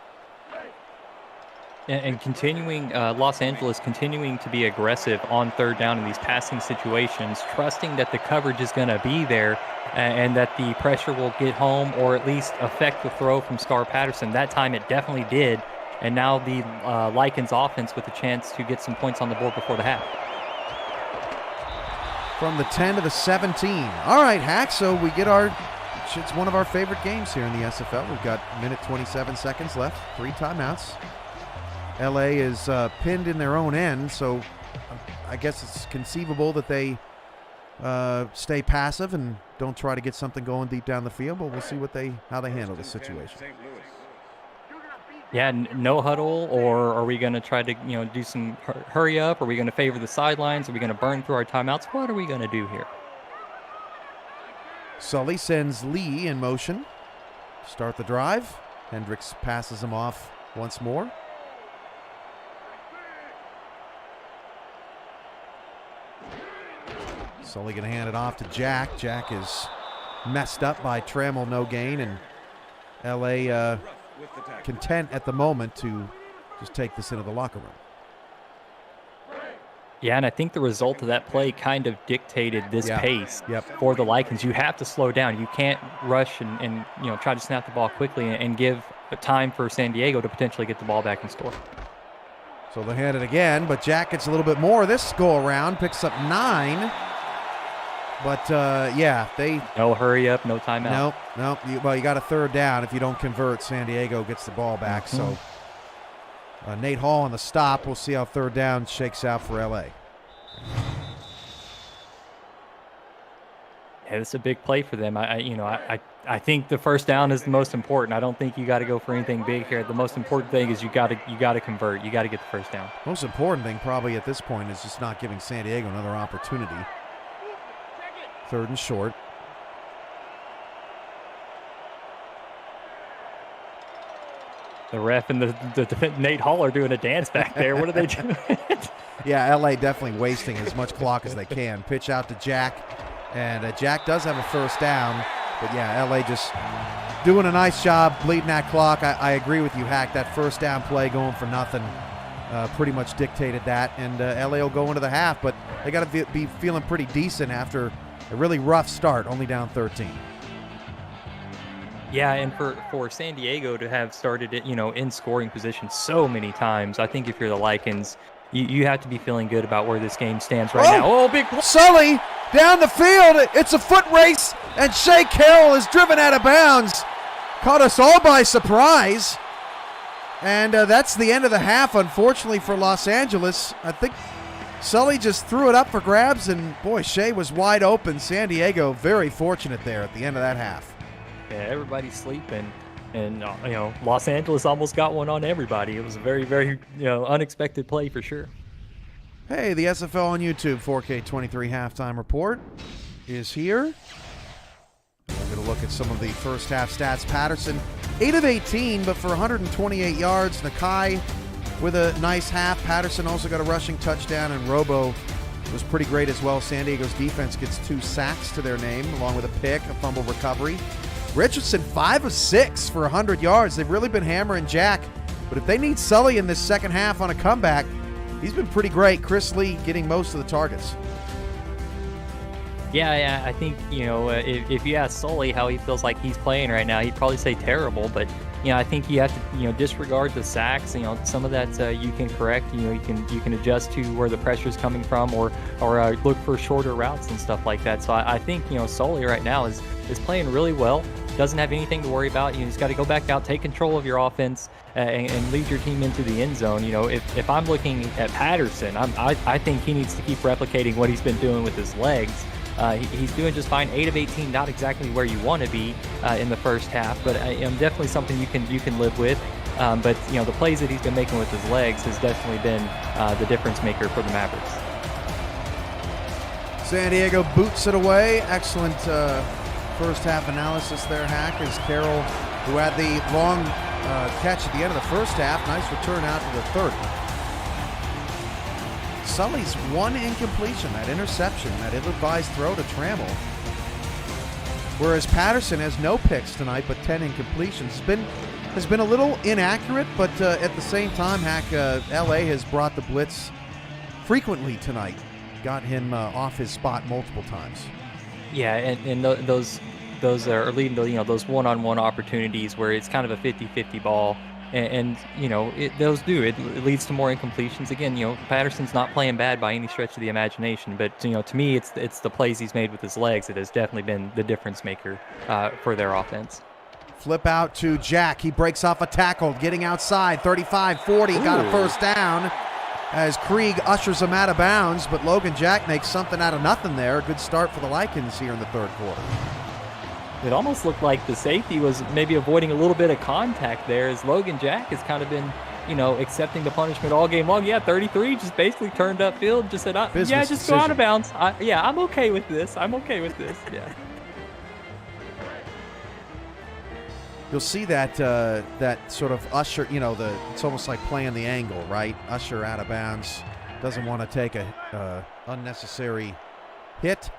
And continuing, Los Angeles continuing to be aggressive on 3rd down in these passing situations, trusting that the coverage is going to be there and that the pressure will get home or at least affect the throw from Scar Patterson. That time it definitely did. And now the Lickens offense with a chance to get some points on the board before the half. From the 10 to the 17. All right, Hack, so we get it's one of our favorite games here in the SFL. We've got a minute 27 seconds left, 3 timeouts. LA is pinned in their own end, so I guess it's conceivable that they stay passive and don't try to get something going deep down the field, but we'll see how they handle the situation. Yeah, no huddle, or are we going to try to do some hurry up? Are we going to favor the sidelines? Are we going to burn through our timeouts? What are we going to do here? Sully sends Lee in motion. Start the drive. Hendricks passes him off once more. Sully going to hand it off to Jack. Jack is messed up by Trammell, no gain, and LA content at the moment to just take this into the locker room. Yeah, and I think the result of that play kind of dictated this pace for the Lickens. You have to slow down. You can't rush and try to snap the ball quickly and give time for San Diego to potentially get the ball back and score. So they'll hand it again, but Jack gets a little bit more this go around, picks up 9. But, they... No hurry up, no timeout. Nope. You got a 3rd down. If you don't convert, San Diego gets the ball back. Mm-hmm. So Nate Hall on the stop. We'll see how 3rd down shakes out for LA. Yeah, it's a big play for them. I think the 1st down is the most important. I don't think you got to go for anything big here. The most important thing is you got to convert. You got to get the 1st down. Most important thing probably at this point is just not giving San Diego another opportunity. 3rd and short. The ref and the Nate Hall are doing a dance back there. What are they doing? Yeah, LA definitely wasting as much clock as they can. Pitch out to Jack, and Jack does have a 1st down. But yeah, LA just doing a nice job bleeding that clock. I agree with you, Hack. That 1st down play going for nothing pretty much dictated that. And LA will go into the half, but they got to be feeling pretty decent after a really rough start, only down 13. Yeah, and for San Diego to have started it, in scoring position so many times, I think if you're the Lickens, you have to be feeling good about where this game stands right now. Oh, big play. Sully down the field. It's a foot race, and Shea Carroll is driven out of bounds. Caught us all by surprise. And that's the end of the half, unfortunately, for Los Angeles. I think Sully just threw it up for grabs, and boy, Shea was wide open. San Diego very fortunate there at the end of that half. Yeah, everybody's sleeping, and Los Angeles almost got one on everybody. It was a very, very unexpected play for sure. Hey, the SFL on YouTube 4K23 halftime report is here. We're going to look at some of the first half stats. Patterson, 8 of 18, but for 128 yards. Nakai with a nice half. Patterson also got a rushing touchdown, and Robo was pretty great as well. San Diego's defense gets 2 sacks to their name, along with a pick, a fumble recovery. Richardson, 5 of 6 for 100 yards. They've really been hammering Jack, but if they need Sully in this second half on a comeback, he's been pretty great. Chris Lee getting most of the targets. Yeah, I think, if you ask Sully how he feels like he's playing right now, he'd probably say terrible. But, I think you have to, disregard the sacks. Some of that you can correct. You can adjust to where the pressure is coming from, or look for shorter routes and stuff like that. So I think, Sully right now is playing really well. Doesn't have anything to worry about. You just got to go back out, take control of your offense, and lead your team into the end zone. If I'm looking at Patterson, I think he needs to keep replicating what he's been doing with his legs. He's doing just fine. 8 of 18, not exactly where you want to be in the first half, but definitely something you can live with. But the plays that he's been making with his legs has definitely been the difference maker for the Mavericks. San Diego boots it away. Excellent first half analysis there, Hack, as Carroll, who had the long catch at the end of the first half. Nice return out to the 30. Sully's one incompletion, that interception, that ill-advised throw to Trammell. Whereas Patterson has no picks tonight, but 10 incompletions. Has been a little inaccurate, but at the same time, Hack, LA has brought the blitz frequently tonight. Got him off his spot multiple times. Yeah, and those are leading to those one-on-one opportunities where it's kind of a 50-50 ball, and it leads to more incompletions. Again, Patterson's not playing bad by any stretch of the imagination, but to me it's the plays he's made with his legs that has definitely been the difference maker for their offense. Flip out to Jack. He breaks off a tackle, getting outside 35-40. Got a first down as Krieg ushers him out of bounds, but Logan Jack makes something out of nothing there. A good start for the Lickens here in the third quarter. It almost looked like the safety was maybe avoiding a little bit of contact there, as Logan Jack has kind of been, accepting the punishment all game long. Yeah, 33 just basically turned upfield, just said, just go out of bounds. I'm okay with this. Yeah. You'll see that sort of usher, it's almost like playing the angle, right? Usher out of bounds, doesn't want to take a unnecessary hit.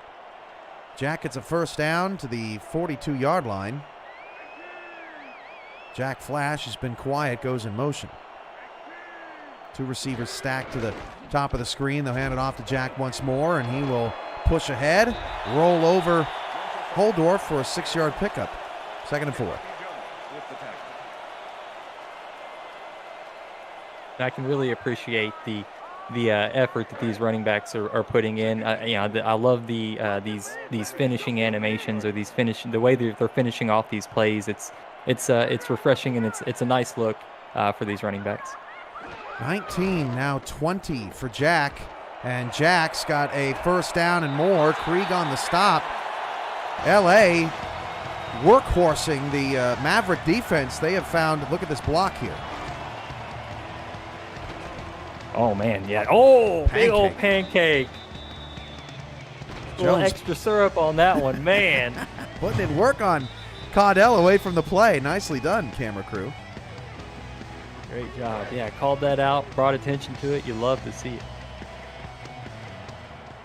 Jack gets a first down to the 42-yard line. Jack Flash has been quiet, goes in motion. Two receivers stacked to the top of the screen. They'll hand it off to Jack once more, and he will push ahead, roll over Holdorf for a 6-yard pickup. 2nd and 4. I can really appreciate the effort that these running backs are putting in. I love these finishing animations, or the way they're finishing off these plays. It's refreshing, and it's a nice look for these running backs. 19, now 20 for Jack, and Jack's got a first down and more. Krieg on the stop. LA workhorsing the Maverick defense. They have found, look at this block here. Oh, man, yeah. Oh, big old pancake. A little extra syrup on that one, man. Putting in work on Caudell away from the play. Nicely done, camera crew. Great job. Yeah, called that out, brought attention to it. You love to see it.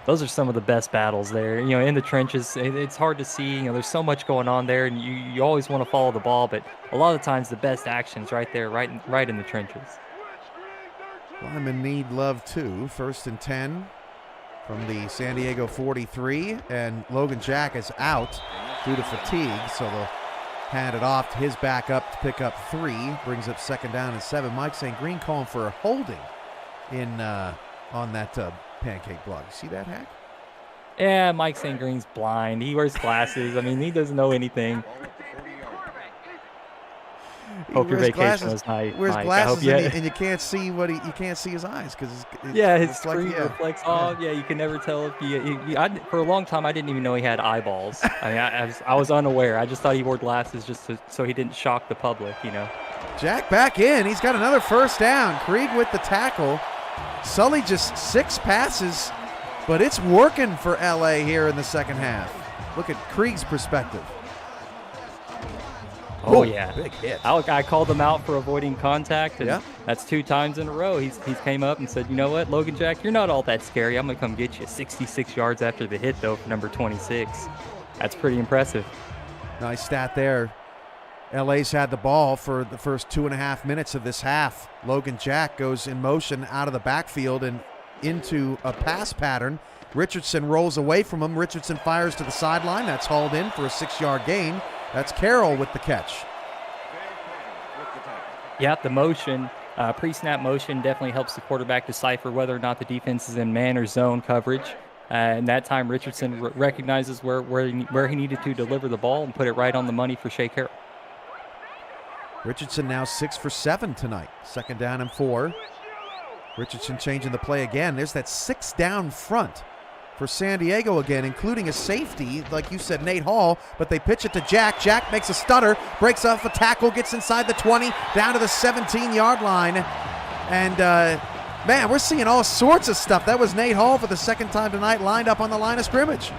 Those are some of the best battles there. In the trenches, it's hard to see. There's so much going on there, and you always want to follow the ball, but a lot of times the best action's right there, right in the trenches. Lyman need love too. 1st and 10 from the San Diego 43, and Logan Jack is out due to fatigue, so they'll hand it off to his backup to pick up 3. Brings up 2nd down and 7. Mike St. Green calling for a holding on that pancake block. See that, Hack? Yeah, Mike St. Green's blind. He wears glasses. I mean, he doesn't know anything. Hope your vacation was nice. Wears glasses and you can't see you can't see his eyes because his screen reflects off. Yeah, you can never tell if for a long time I didn't even know he had eyeballs. I mean, I was unaware. I just thought he wore glasses so he didn't shock the public. Jack back in. He's got another first down. Krieg with the tackle. Sully just 6 passes, but it's working for LA here in the second half. Look at Krieg's perspective. Oh, yeah. Big hit. I called him out for avoiding contact, and that's 2 times in a row. He's came up and said, you know what, Logan Jack, you're not all that scary. I'm going to come get you. 66 yards after the hit, though, for number 26. That's pretty impressive. Nice stat there. LA's had the ball for the first 2.5 minutes of this half. Logan Jack goes in motion out of the backfield and into a pass pattern. Richardson rolls away from him. Richardson fires to the sideline. That's hauled in for a 6-yard gain. That's Carroll with the catch. Yeah, the motion, pre-snap motion definitely helps the quarterback decipher whether or not the defense is in man or zone coverage. And that time, Richardson recognizes where he needed to deliver the ball and put it right on the money for Shea Carroll. Richardson now 6 for 7 tonight. 2nd down and 4. Richardson changing the play again. There's that 6 down front for San Diego again, including a safety, like you said, Nate Hall, but they pitch it to Jack. Jack makes a stutter, breaks off a tackle, gets inside the 20, down to the 17-yard line. And, man, we're seeing all sorts of stuff. That was Nate Hall for the 2nd time tonight, lined up on the line of scrimmage.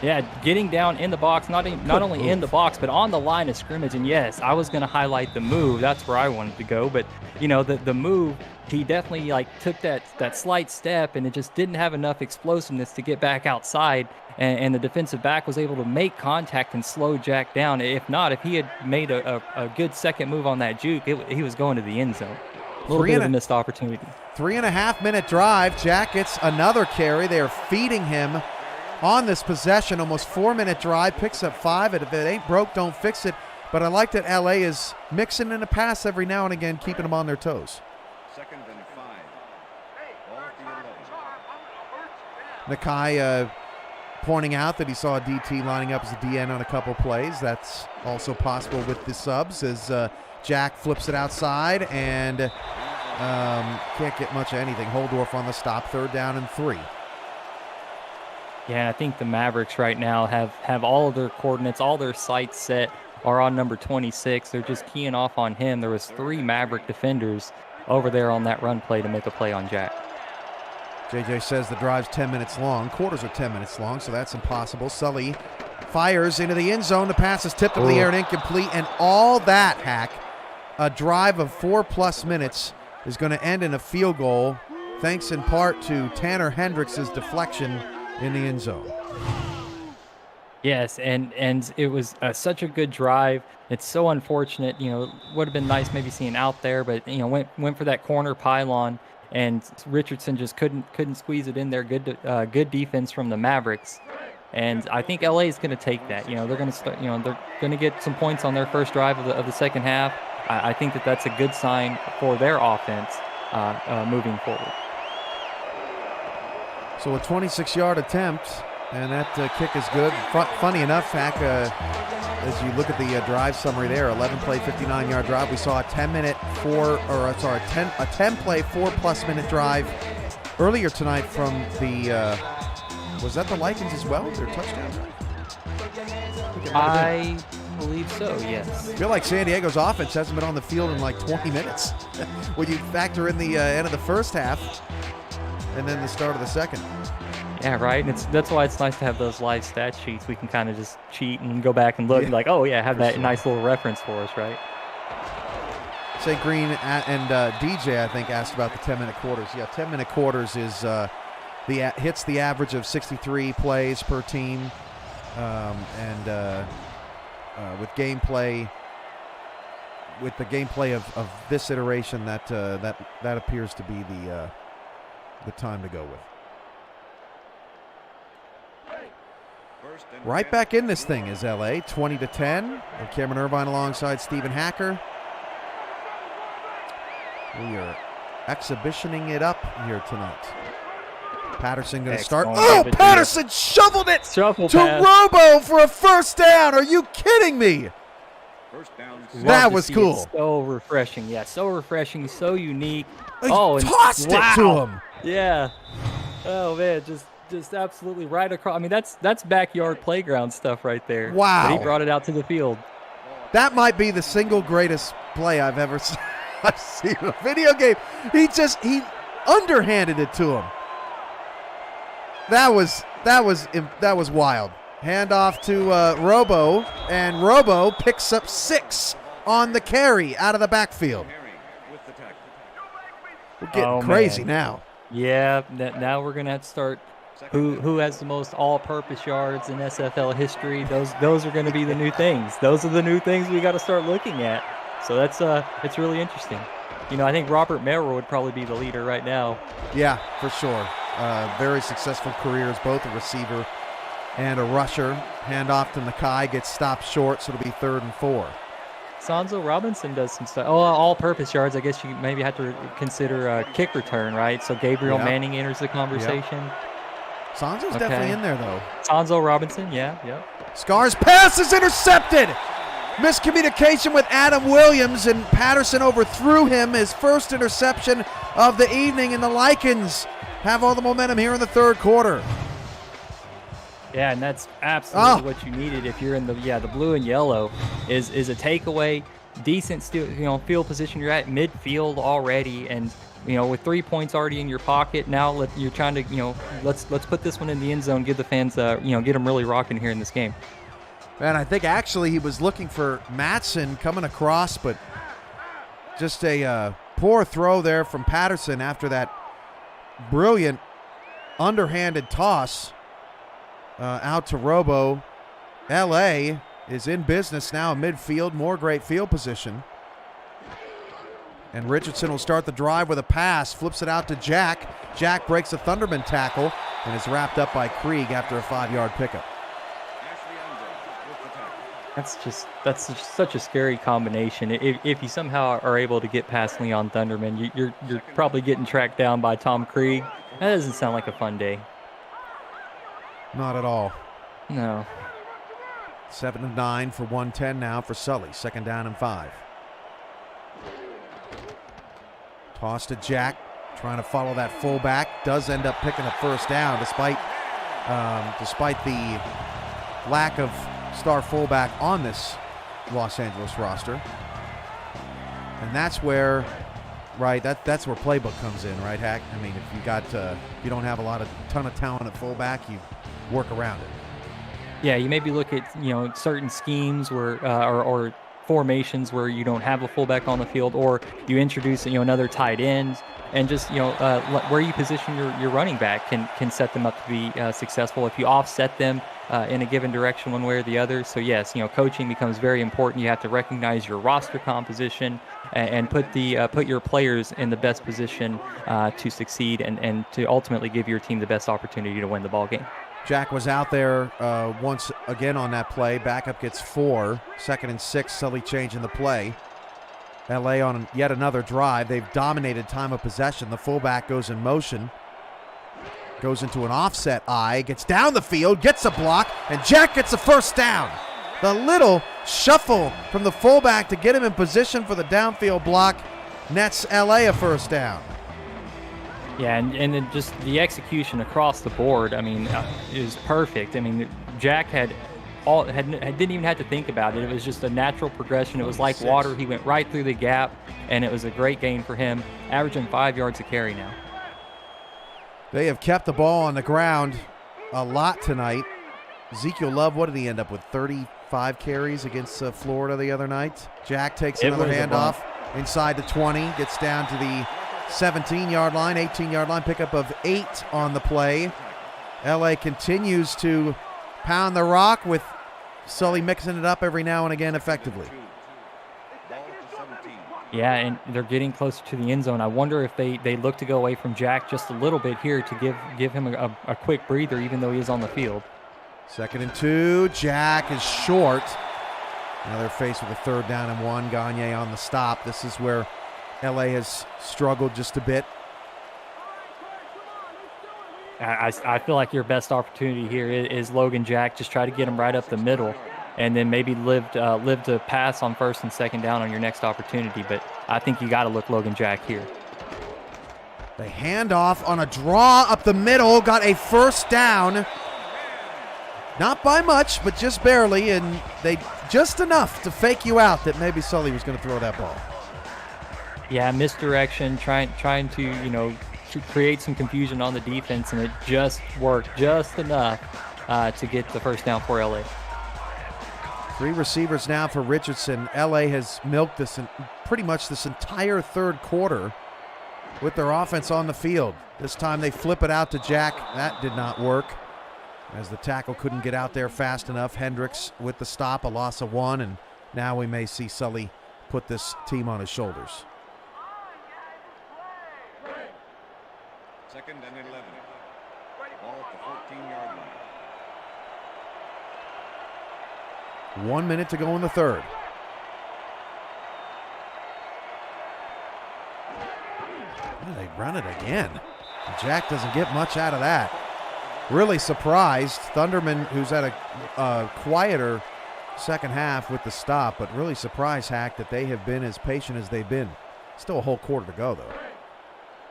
Yeah, getting down in the box, not only in the box, but on the line of scrimmage. And yes, I was going to highlight the move. That's where I wanted to go. But, you know, the move, he definitely took that slight step, and it just didn't have enough explosiveness to get back outside. And the defensive back was able to make contact and slow Jack down. If not, if he had made a good second move on that juke, he was going to the end zone. A little bit of a missed opportunity. 3.5-minute drive. Jack gets another carry. They are feeding him on this possession. Almost 4-minute drive. Picks up 5. If it ain't broke, don't fix it. But I like that LA is mixing in a pass every now and again, keeping them on their toes. 2nd and 5. Ball at the 11. Nakai pointing out that he saw a DT lining up as a DN on a couple plays. That's also possible with the subs as Jack flips it outside and can't get much of anything. Holdorf on the stop. 3rd down and 3. Yeah, I think the Mavericks right now have all of their coordinates, all their sights set are on number 26. They're just keying off on him. There was 3 Maverick defenders over there on that run play to make a play on Jack. JJ says the drive's 10 minutes long. Quarters are 10 minutes long, so that's impossible. Sully fires into the end zone. The pass is tipped up in the air and incomplete. And all that, Hack, a drive of 4+ minutes is going to end in a field goal, thanks in part to Tanner Hendricks' deflection in the end zone. Yes, and it was such a good drive. It's so unfortunate. You know, would have been nice maybe seeing out there, but you know, went for that corner pylon, and Richardson just couldn't squeeze it in there. Good defense from the Mavericks, and I think LA is going to take that. You know, they're going to start. You know, they're going to get some points on their first drive of the second half. I think that's a good sign for their offense moving forward. So a 26-yard attempt, and that kick is good. Funny enough, Hack, as you look at the drive summary there, 11-play, 59-yard drive. We saw a 10-play, 4+ minute drive earlier tonight from the. Was that the Lickens as well? Their touchdowns? I believe so. Yes. I feel like San Diego's offense hasn't been on the field in like 20 minutes. When you factor in the end of the first half and then the start of the second. Yeah, right. And that's why it's nice to have those live stat sheets. We can kind of just cheat and go back and look like, oh yeah, have that nice little reference for us, right? St. Green and DJ, I think, asked about the 10-minute quarters. Yeah, 10-minute quarters is hits the average of 63 plays per team, with gameplay. With the gameplay of this iteration, that appears to be the time to go with. Right back in this thing is LA, 20-10. And Cameron Irvine alongside Stephen Hacker. We are exhibitioning it up here tonight. Patterson going to start. Oh, Patterson shoveled it to Robo for a first down. Are you kidding me? First down. That was cool. So refreshing. Yeah, so refreshing, so unique. He tossed it to him. Yeah. Oh, man, just absolutely right across. I mean, that's backyard playground stuff right there. Wow. But he brought it out to the field. That might be the single greatest play I've ever seen. I've seen in a video game. He underhanded it to him. That was wild. Handoff to Robo, and Robo picks up 6 on the carry out of the backfield. We're getting crazy now. Yeah, now we're gonna have to start. Who has the most all-purpose yards in SFL history? Those are going to be the new things. Those are the new things we got to start looking at. So that's it's really interesting. I think Robert Merrill would probably be the leader right now. Yeah, for sure. Very successful careers, both a receiver and a rusher. Handoff to Nakai, gets stopped short, so it'll be 3rd and 4. Sonzo Robinson does some stuff. Oh, all-purpose yards. I guess you maybe have to consider a kick return, right? So Gabriel Manning enters the conversation. Sonzo's definitely in there, though. Sonzo Robinson, yeah. Scars pass is intercepted. Miscommunication with Adam Williams, and Patterson overthrew him. His first interception of the evening, and the Lickens have all the momentum here in the 3rd quarter. Yeah, and that's absolutely what you needed if you're in the blue and yellow is a takeaway, decent field position. You're at midfield already, and with 3 points already in your pocket. Now you're trying to let's put this one in the end zone, give the fans get them really rocking here in this game. And I think actually he was looking for Matson coming across, but just a poor throw there from Patterson after that brilliant underhanded toss out to Robo. LA is in business now in midfield, more great field position. And Richardson will start the drive with a pass, flips it out to Jack. Jack breaks a Thunderman tackle and is wrapped up by Krieg after a 5-yard pickup. That's just such a scary combination. If you somehow are able to get past Leon Thunderman, you're probably getting tracked down by Tom Krieg. That doesn't sound like a fun day. Not at all. No. 7-9 for 110 now for Sully. 2nd down and 5. Toss to Jack, trying to follow that fullback. Does end up picking a 1st down despite the lack of star fullback on this Los Angeles roster. And that's where, that's where playbook comes in, right, Hack? I mean, if you don't have a ton of talent at fullback, you work around it. Yeah, you maybe look at certain schemes where or formations where you don't have a fullback on the field, or you introduce another tight end, and just where you position your running back can set them up to be successful if you offset them in a given direction one way or the other. So yes, coaching becomes very important. You have to recognize your roster composition and put your players in the best position to succeed and to ultimately give your team the best opportunity to win the ball game. Jack was out there once again on that play. Backup gets 4. 2nd and 6, Sully changing the play. LA on yet another drive. They've dominated time of possession. The fullback goes in motion. Goes into an offset eye. Gets down the field. Gets a block. And Jack gets a 1st down. The little shuffle from the fullback to get him in position for the downfield block nets LA a 1st down. Yeah, and then just the execution across the board, is perfect. Jack didn't even have to think about it. It was just a natural progression. It was like water. He went right through the gap, and it was a great gain for him, averaging 5 yards a carry now. They have kept the ball on the ground a lot tonight. Ezekiel Love, what did he end up with? 35 carries against Florida the other night. Jack takes another handoff inside the 20, gets down to the 17-yard line, 18-yard line, pickup of 8 on the play. LA continues to pound the rock with Sully mixing it up every now and again effectively. Yeah, and they're getting closer to the end zone. I wonder if they look to go away from Jack just a little bit here to give him a quick breather, even though he is on the field. 2nd and 2. Jack is short. Now they're faced with a 3rd down and 1. Gagne on the stop. This is where LA has struggled just a bit. I feel like your best opportunity here is Logan Jack. Just try to get him right up the middle, and then maybe live to pass on 1st and 2nd down on your next opportunity. But I think you got to look Logan Jack here. The handoff on a draw up the middle, got a 1st down. Not by much, but just barely, and they just enough to fake you out that maybe Sully was going to throw that ball. Yeah, misdirection, trying to to create some confusion on the defense, and it just worked just enough to get the 1st down for LA. 3 receivers now for Richardson. LA has milked this pretty much this entire 3rd quarter with their offense on the field. This time they flip it out to Jack. That did not work as the tackle couldn't get out there fast enough. Hendricks with the stop, a loss of 1, and now we may see Sully put this team on his shoulders. Second and 11. Ball at the 14-yard line. 1 minute to go in the third. Oh, they run it again. Jack doesn't get much out of that. Really surprised. Thunderman, who's had a quieter second half with the stop, but really surprised, Hack, that they have been as patient as they've been. Still a whole quarter to go, though.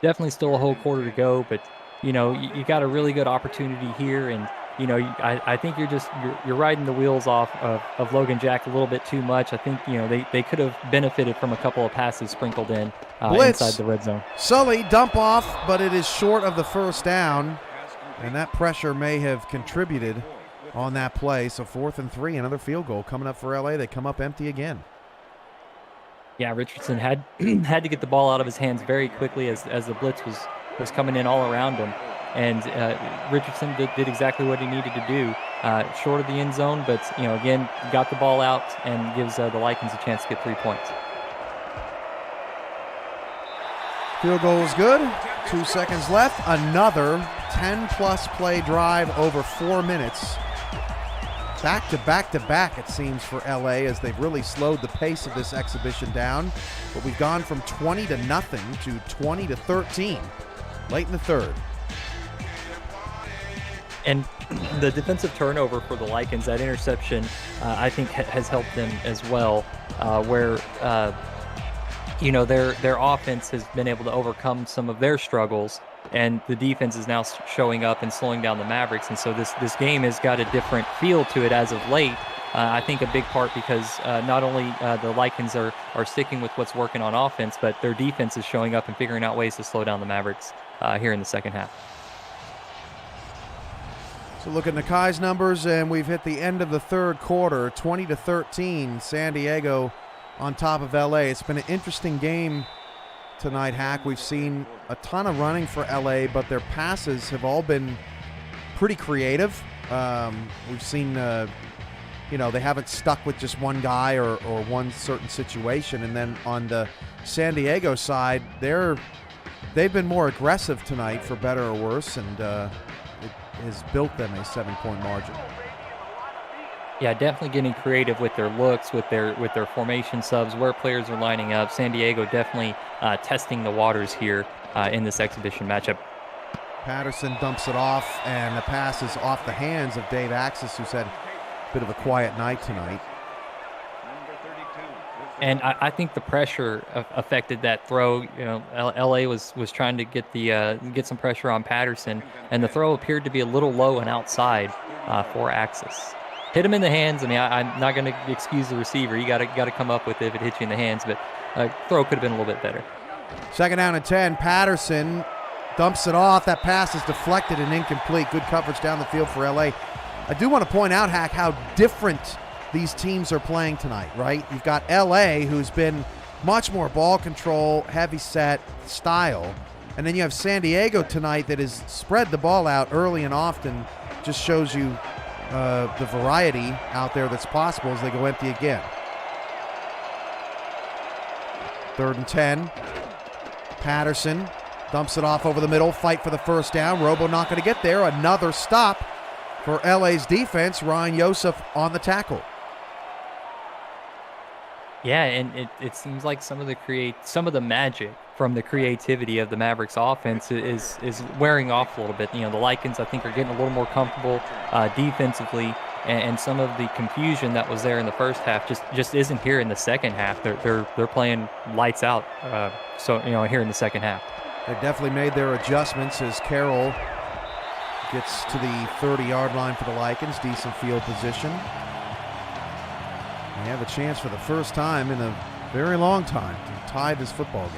Definitely still a whole quarter to go, but you know, you got a really good opportunity here, and you know, I think you're riding the wheels off of Logan Jack a little bit too much. I think, you know, they could have benefited from a couple of passes sprinkled in inside the red zone. Sully, dump off, but it is short of the first down, and that pressure may have contributed on that play. So 4th and 3, another field goal coming up for LA. They come up empty again. Yeah, Richardson had to get the ball out of his hands very quickly as the blitz was coming in all around him. And Richardson did exactly what he needed to do, short of the end zone, but, you know, again, got the ball out and gives the Lickens a chance to get 3 points. Field goal is good. 2 seconds left. Another 10-plus play drive over 4 minutes. Back to back to back, it seems, for LA, as they've really slowed the pace of this exhibition down. But we've gone from 20-0 to 20-13 late in the third. And the defensive turnover for the Lickens, that interception, I think has helped them as well, where you know, their offense has been able to overcome some of their struggles, and the defense is now showing up and slowing down the Mavericks. And so this game has got a different feel to it as of late. I think a big part because not only the Lickens are sticking with what's working on offense, but their defense is showing up and figuring out ways to slow down the Mavericks here in the second half. So look at Nakai's numbers, and we've hit the end of the third quarter, 20-13, San Diego on top of LA. It's been an interesting game tonight, Hack. We've seen a ton of running for LA, but their passes have all been pretty creative. We've seen, you know, they haven't stuck with just one guy or one certain situation. And then on the San Diego side, they've been more aggressive tonight, for better or worse, and it has built them a 7-point margin. Yeah, definitely getting creative with their looks, with their formation subs, where players are lining up. San Diego definitely testing the waters here in this exhibition matchup. Patterson dumps it off, and the pass is off the hands of Dave Axis, who's had a bit of a quiet night tonight. And I think the pressure affected that throw. You know, LA was trying to get some pressure on Patterson, and the throw appeared to be a little low and outside for Axis. Hit him in the hands. I mean, I'm not going to excuse the receiver. You got to come up with it if it hits you in the hands, but throw could have been a little bit better. 2nd down and 10. Patterson dumps it off. That pass is deflected and incomplete. Good coverage down the field for LA. I do want to point out, Hack, how different these teams are playing tonight, right? You've got LA, who's been much more ball control, heavy set style. And then you have San Diego tonight that has spread the ball out early and often. Just shows you the variety out there that's possible as they go empty again. 3rd and 10. Patterson dumps it off over the middle. Fight for the first down. Robo not going to get there. Another stop for LA's defense. Ryan Yosef on the tackle. Yeah, and it seems like some of the magic from the creativity of the Mavericks offense is wearing off a little bit. You know, the Lickens, I think, are getting a little more comfortable defensively, and some of the confusion that was there in the first half just isn't here in the second half. They're playing lights out. So, you know, here in the second half, they've definitely made their adjustments as Carroll gets to the 30-yard line for the Lickens. Decent field position. They have a chance for the first time in a very long time to tie this football game.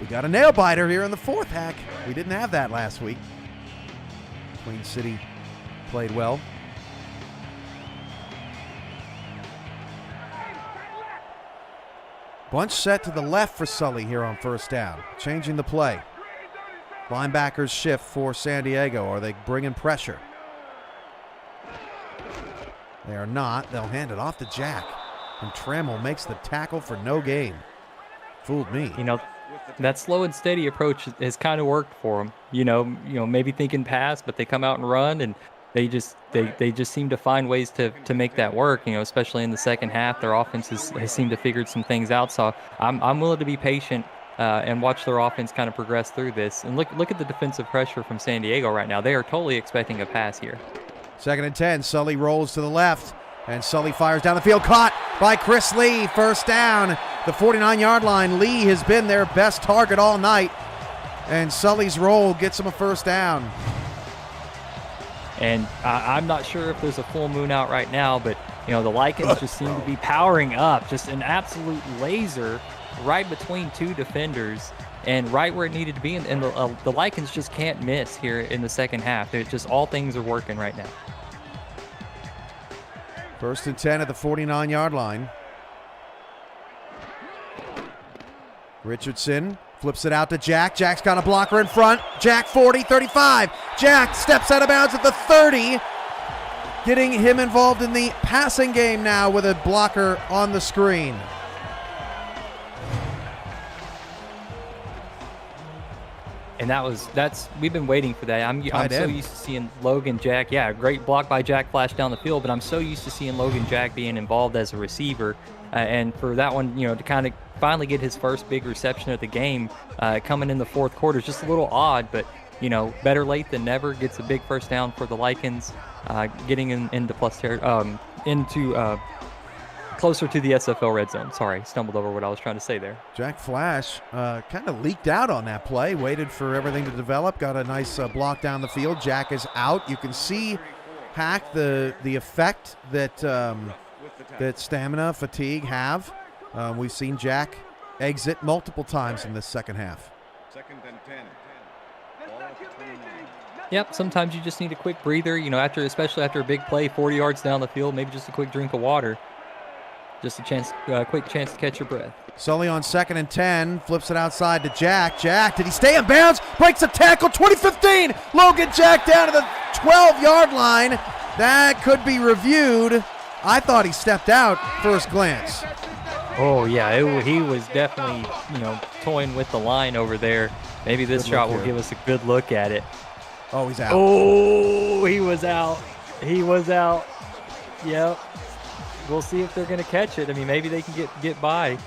We got a nail biter here in the fourth, Hack. We didn't have that last week. Queen City played well. Bunch set to the left for Sully here on first down. Changing the play. Linebackers shift for San Diego. Are they bringing pressure? They are not. They'll hand it off to Jack. And Trammell makes the tackle for no gain. Fooled me. You know, that slow and steady approach has kind of worked for them. Maybe thinking pass, but they come out and run, and they just seem to find ways to make that work. Especially in the second half, their offense has seemed to figure some things out. So I'm willing to be patient and watch their offense kind of progress through this. And look at the defensive pressure from San Diego right now. They are totally expecting a pass here. 2nd and 10. Sully rolls to the left, and Sully fires down the field. Caught by Chris Lee. First down. The 49-yard line. Lee has been their best target all night, and Sully's roll gets him a first down. And I'm not sure if there's a full moon out right now, but the Lickens just seem to be powering up. Just an absolute laser right between two defenders and right where it needed to be. And the Lickens just can't miss here in the second half. It just all things are working right now. 1st and 10 at the 49-yard line. Richardson flips it out to Jack. Jack's got a blocker in front. Jack 40, 35. Jack steps out of bounds at the 30. Getting him involved in the passing game now with a blocker on the screen. And we've been waiting for that. I'm so used to seeing Logan Jack. Yeah, great block by Jack, flash down the field, but I'm so used to seeing Logan Jack being involved as a receiver. And for that one, to kind of finally get his first big reception of the game coming in the fourth quarter is just a little odd, but better late than never. Gets a big first down for the Lickens, getting into closer to the SFL red zone. Sorry, stumbled over what I was trying to say there. Jack Flash kind of leaked out on that play, waited for everything to develop, got a nice block down the field. Jack is out. You can see, Hack, the effect that stamina, fatigue have. We've seen Jack exit multiple times in this second half. 2nd and 10. Ball at the 29. Yep, sometimes you just need a quick breather, especially after a big play, 40 yards down the field, maybe just a quick drink of water. Just a quick chance to catch your breath. Sully on 2nd and 10, flips it outside to Jack. Jack, did he stay in bounds? Breaks a tackle, 2015. Logan Jack down to the 12-yard line. That could be reviewed. I thought he stepped out first glance. Oh, yeah, he was definitely, toying with the line over there. Maybe this shot will give us a good look at it. Oh, he's out. Oh, he was out. He was out. Yep. We'll see if they're going to catch it. I mean, maybe they can get by,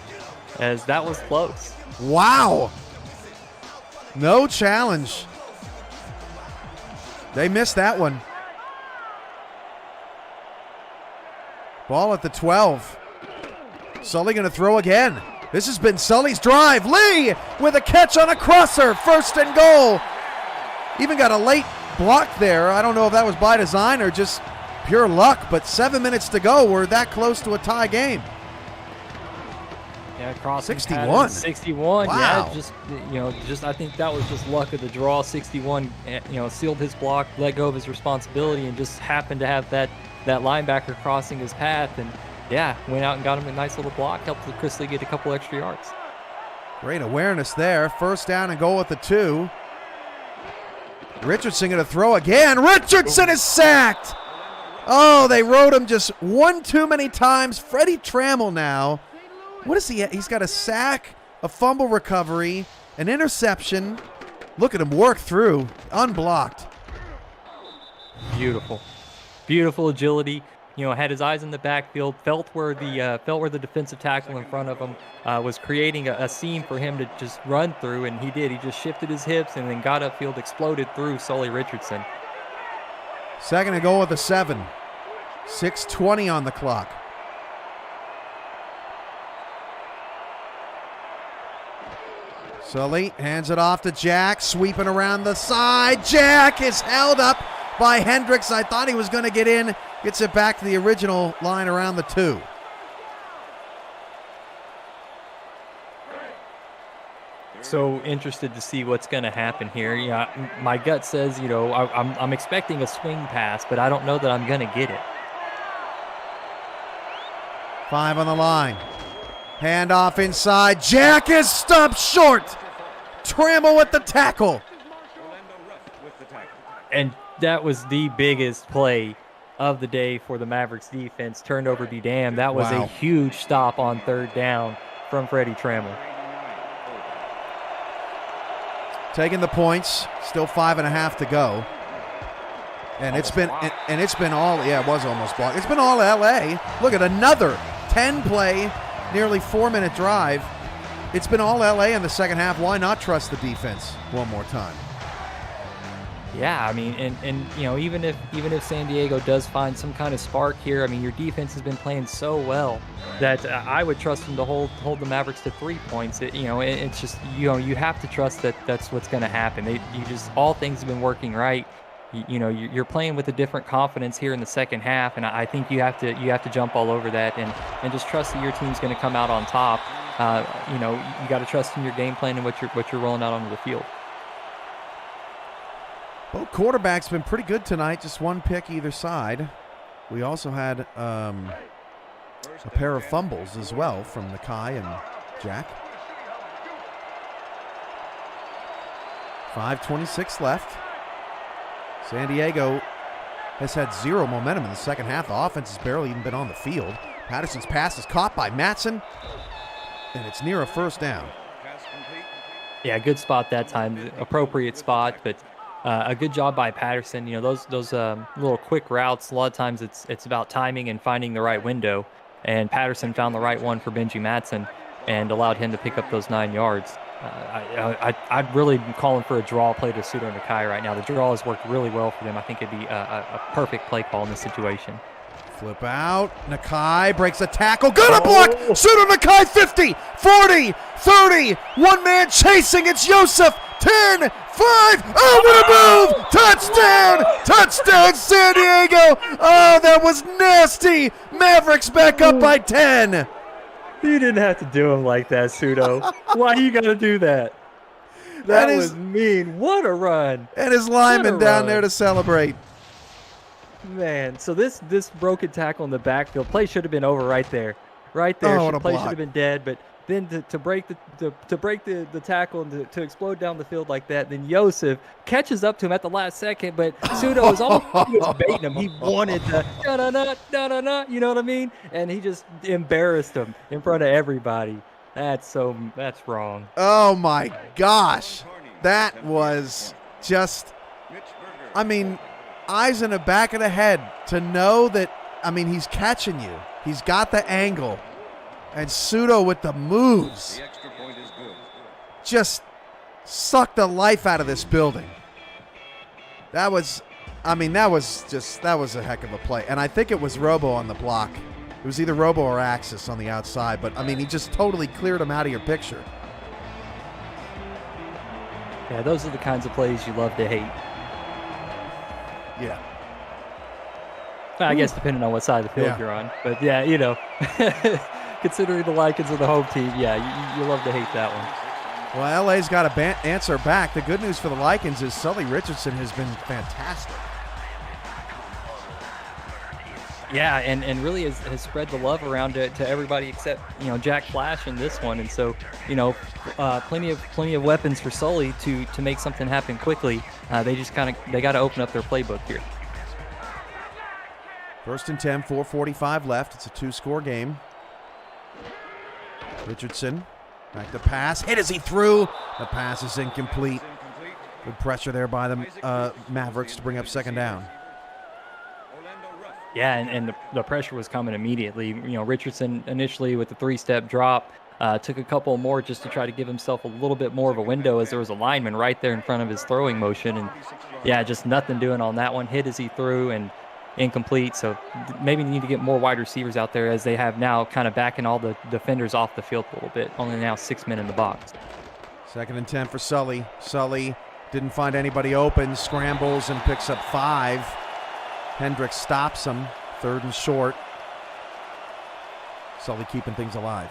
as that was close. Wow. No challenge. They missed that one. Ball at the 12. Sully going to throw again. This has been Sully's drive. Lee with a catch on a crosser. 1st and goal. Even got a late block there. I don't know if that was by design or just pure luck, but 7 minutes to go. We're that close to a tie game. Yeah, crossing 61. pattern, 61. Wow. Yeah, just I think that was just luck of the draw. 61, sealed his block, let go of his responsibility, and just happened to have that linebacker crossing his path, and yeah, went out and got him a nice little block, helped Chris Lee get a couple extra yards. Great awareness there. 1st down and goal at the 2. Richardson going to throw again. Richardson is sacked. Oh, they rode him just one too many times. Freddie Trammell now. What is he at? He's got a sack, a fumble recovery, an interception. Look at him work through, unblocked. Beautiful. Beautiful agility. Had his eyes in the backfield, felt where the defensive tackle in front of him was creating a seam for him to just run through, and he did. He just shifted his hips and then got upfield, exploded through Sully Richardson. 2nd and goal at the 7. 6:20 on the clock. Sully hands it off to Jack, sweeping around the side. Jack is held up by Hendricks. I thought he was going to get in. Gets it back to the original line around the 2. So interested to see what's going to happen here. My gut says, I'm expecting a swing pass, but I don't know that I'm going to get it. 5 on the line. Handoff inside. Jack is stopped short. Trammell with the tackle. And that was the biggest play of the day for the Mavericks defense. Turnover be damned. That was a huge stop on 3rd down from Freddie Trammell. taking the points. Still 5.5 to go. And it's been all, yeah, it was almost blocked. It's been all LA. Look at another 10-play, nearly 4-minute drive. It's been all LA in the second half. Why not trust the defense one more time? Yeah, I mean, and you know, even if San Diego does find some kind of spark here, I mean, your defense has been playing so well that I would trust them to hold the Mavericks to 3 points. It's just, you know, you have to trust that that's what's going to happen. All things have been working right. You're playing with a different confidence here in the second half, and I think you have to jump all over that and just trust that your team's going to come out on top. You got to trust in your game plan and what you're rolling out onto the field. Both quarterbacks been pretty good tonight, just one pick either side. We also had a pair of fumbles as well from Nakai and Jack. 5:26 left. San Diego has had zero momentum in the second half. The offense has barely even been on the field. Patterson's pass is caught by Matson, and it's near a first down. Yeah, good spot that time, appropriate spot, but a good job by Patterson. You know, those little quick routes, a lot of times it's about timing and finding the right window, and Patterson found the right one for Benji Matson and allowed him to pick up those 9 yards. I'd really be calling for a draw play to Pseudo Nakai right now. The draw has worked really well for them. I think it'd be a perfect play call in this situation. Flip out. Nakai breaks a tackle. Good a block. Pseudo Nakai 50, 40, 30. One man chasing. It's Yosef. 10, 5. Oh, what a move. Touchdown. Touchdown, San Diego. Oh, that was nasty. Mavericks back up by 10. You didn't have to do him like that, Pseudo. Why you got to do that? That was mean. What a run. And his lineman down there to celebrate. Man, so this broken tackle in the backfield, play should have been over right there. Right there. Oh, Play should have been dead, but then to break the tackle and to explode down the field like that, then Yosef catches up to him at the last second, but Pseudo was almost baiting him. He wanted the da-da-da, you know what I mean? And he just embarrassed him in front of everybody. That's wrong. Oh my gosh. That was just, I mean, eyes in the back of the head to know that, I mean, he's catching you. He's got the angle. And Pseudo with the moves. The extra point is good. Just sucked the life out of this building. That was a heck of a play. And I think it was Robo on the block. It was either Robo or Axis on the outside. But, I mean, he just totally cleared him out of your picture. Yeah, those are the kinds of plays you love to hate. Yeah. I guess depending on what side of the field you're on. But, yeah, you know, considering the Lickens are the home team, yeah, you love to hate that one. Well, LA's got to answer back. The good news for the Lickens is Sully Richardson has been fantastic. Yeah, and really has spread the love around to everybody except, you know, Jack Flash in this one. And so, you know, plenty of weapons for Sully to make something happen quickly. They got to open up their playbook here. 1st and 10, 4:45 left. It's a 2-score game. Richardson back to pass. Hit as he threw. The pass is incomplete. Good pressure there by the Mavericks to bring up 2nd down. Yeah, and the pressure was coming immediately. You know, Richardson initially with the 3-step drop took a couple more just to try to give himself a little bit more of a window as there was a lineman right there in front of his throwing motion. And, yeah, just nothing doing on that one. Hit as he threw and incomplete. So maybe need to get more wide receivers out there as they have now, kind of backing all the defenders off the field a little bit. Only now 6 men in the box. 2nd and 10 for Sully. Sully didn't find anybody open, scrambles and picks up 5. Hendricks stops him. 3rd and short. Sully keeping things alive.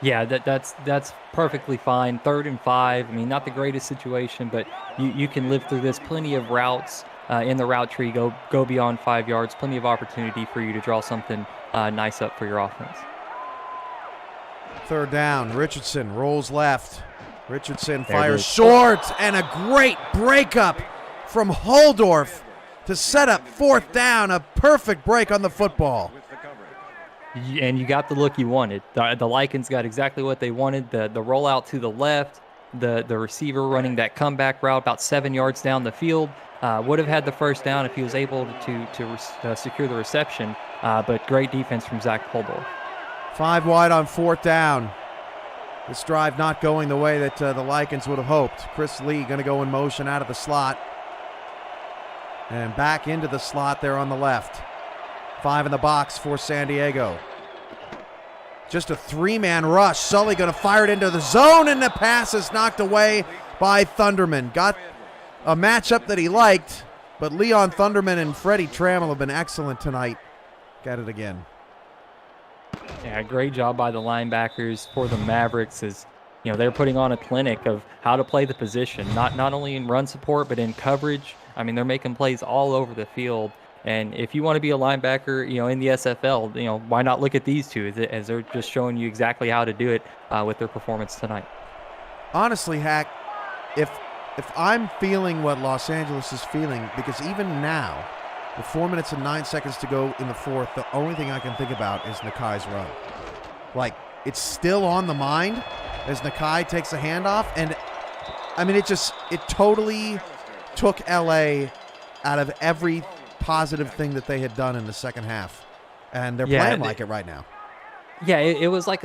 Yeah, that's perfectly fine. 3rd and 5. I mean, not the greatest situation, but you can live through this. Plenty of routes in the route tree go beyond 5 yards. Plenty of opportunity for you to draw something nice up for your offense. 3rd down. Richardson rolls left. Richardson fires short, and a great breakup from Holdorf to set up 4th down. A perfect break on the football. And you got the look you wanted. The Lickens got exactly what they wanted. The rollout to the left, the receiver running that comeback route about 7 yards down the field. Would have had the first down if he was able to secure the reception, but great defense from Zach Puldorf. 5 wide on 4th down. This drive not going the way that the Lickens would have hoped. Chris Lee going to go in motion out of the slot. And back into the slot there on the left. 5 in the box for San Diego. Just a 3-man rush. Sully going to fire it into the zone, and the pass is knocked away by Thunderman. Got a matchup that he liked, but Leon Thunderman and Freddie Trammell have been excellent tonight. Got it again. Yeah, great job by the linebackers for the Mavericks. As you know, they're putting on a clinic of how to play the position, not only in run support but in coverage. I mean, they're making plays all over the field. And if you want to be a linebacker, in the SFL, why not look at these two as they're just showing you exactly how to do it with their performance tonight. Honestly, Hack, if I'm feeling what Los Angeles is feeling, because even now, with 4 minutes and 9 seconds to go in the fourth, the only thing I can think about is Nakai's run. Like, it's still on the mind as Nakai takes a handoff, and I mean, it totally took LA out of every positive thing that they had done in the second half, and they're playing like it right now. Yeah, it was like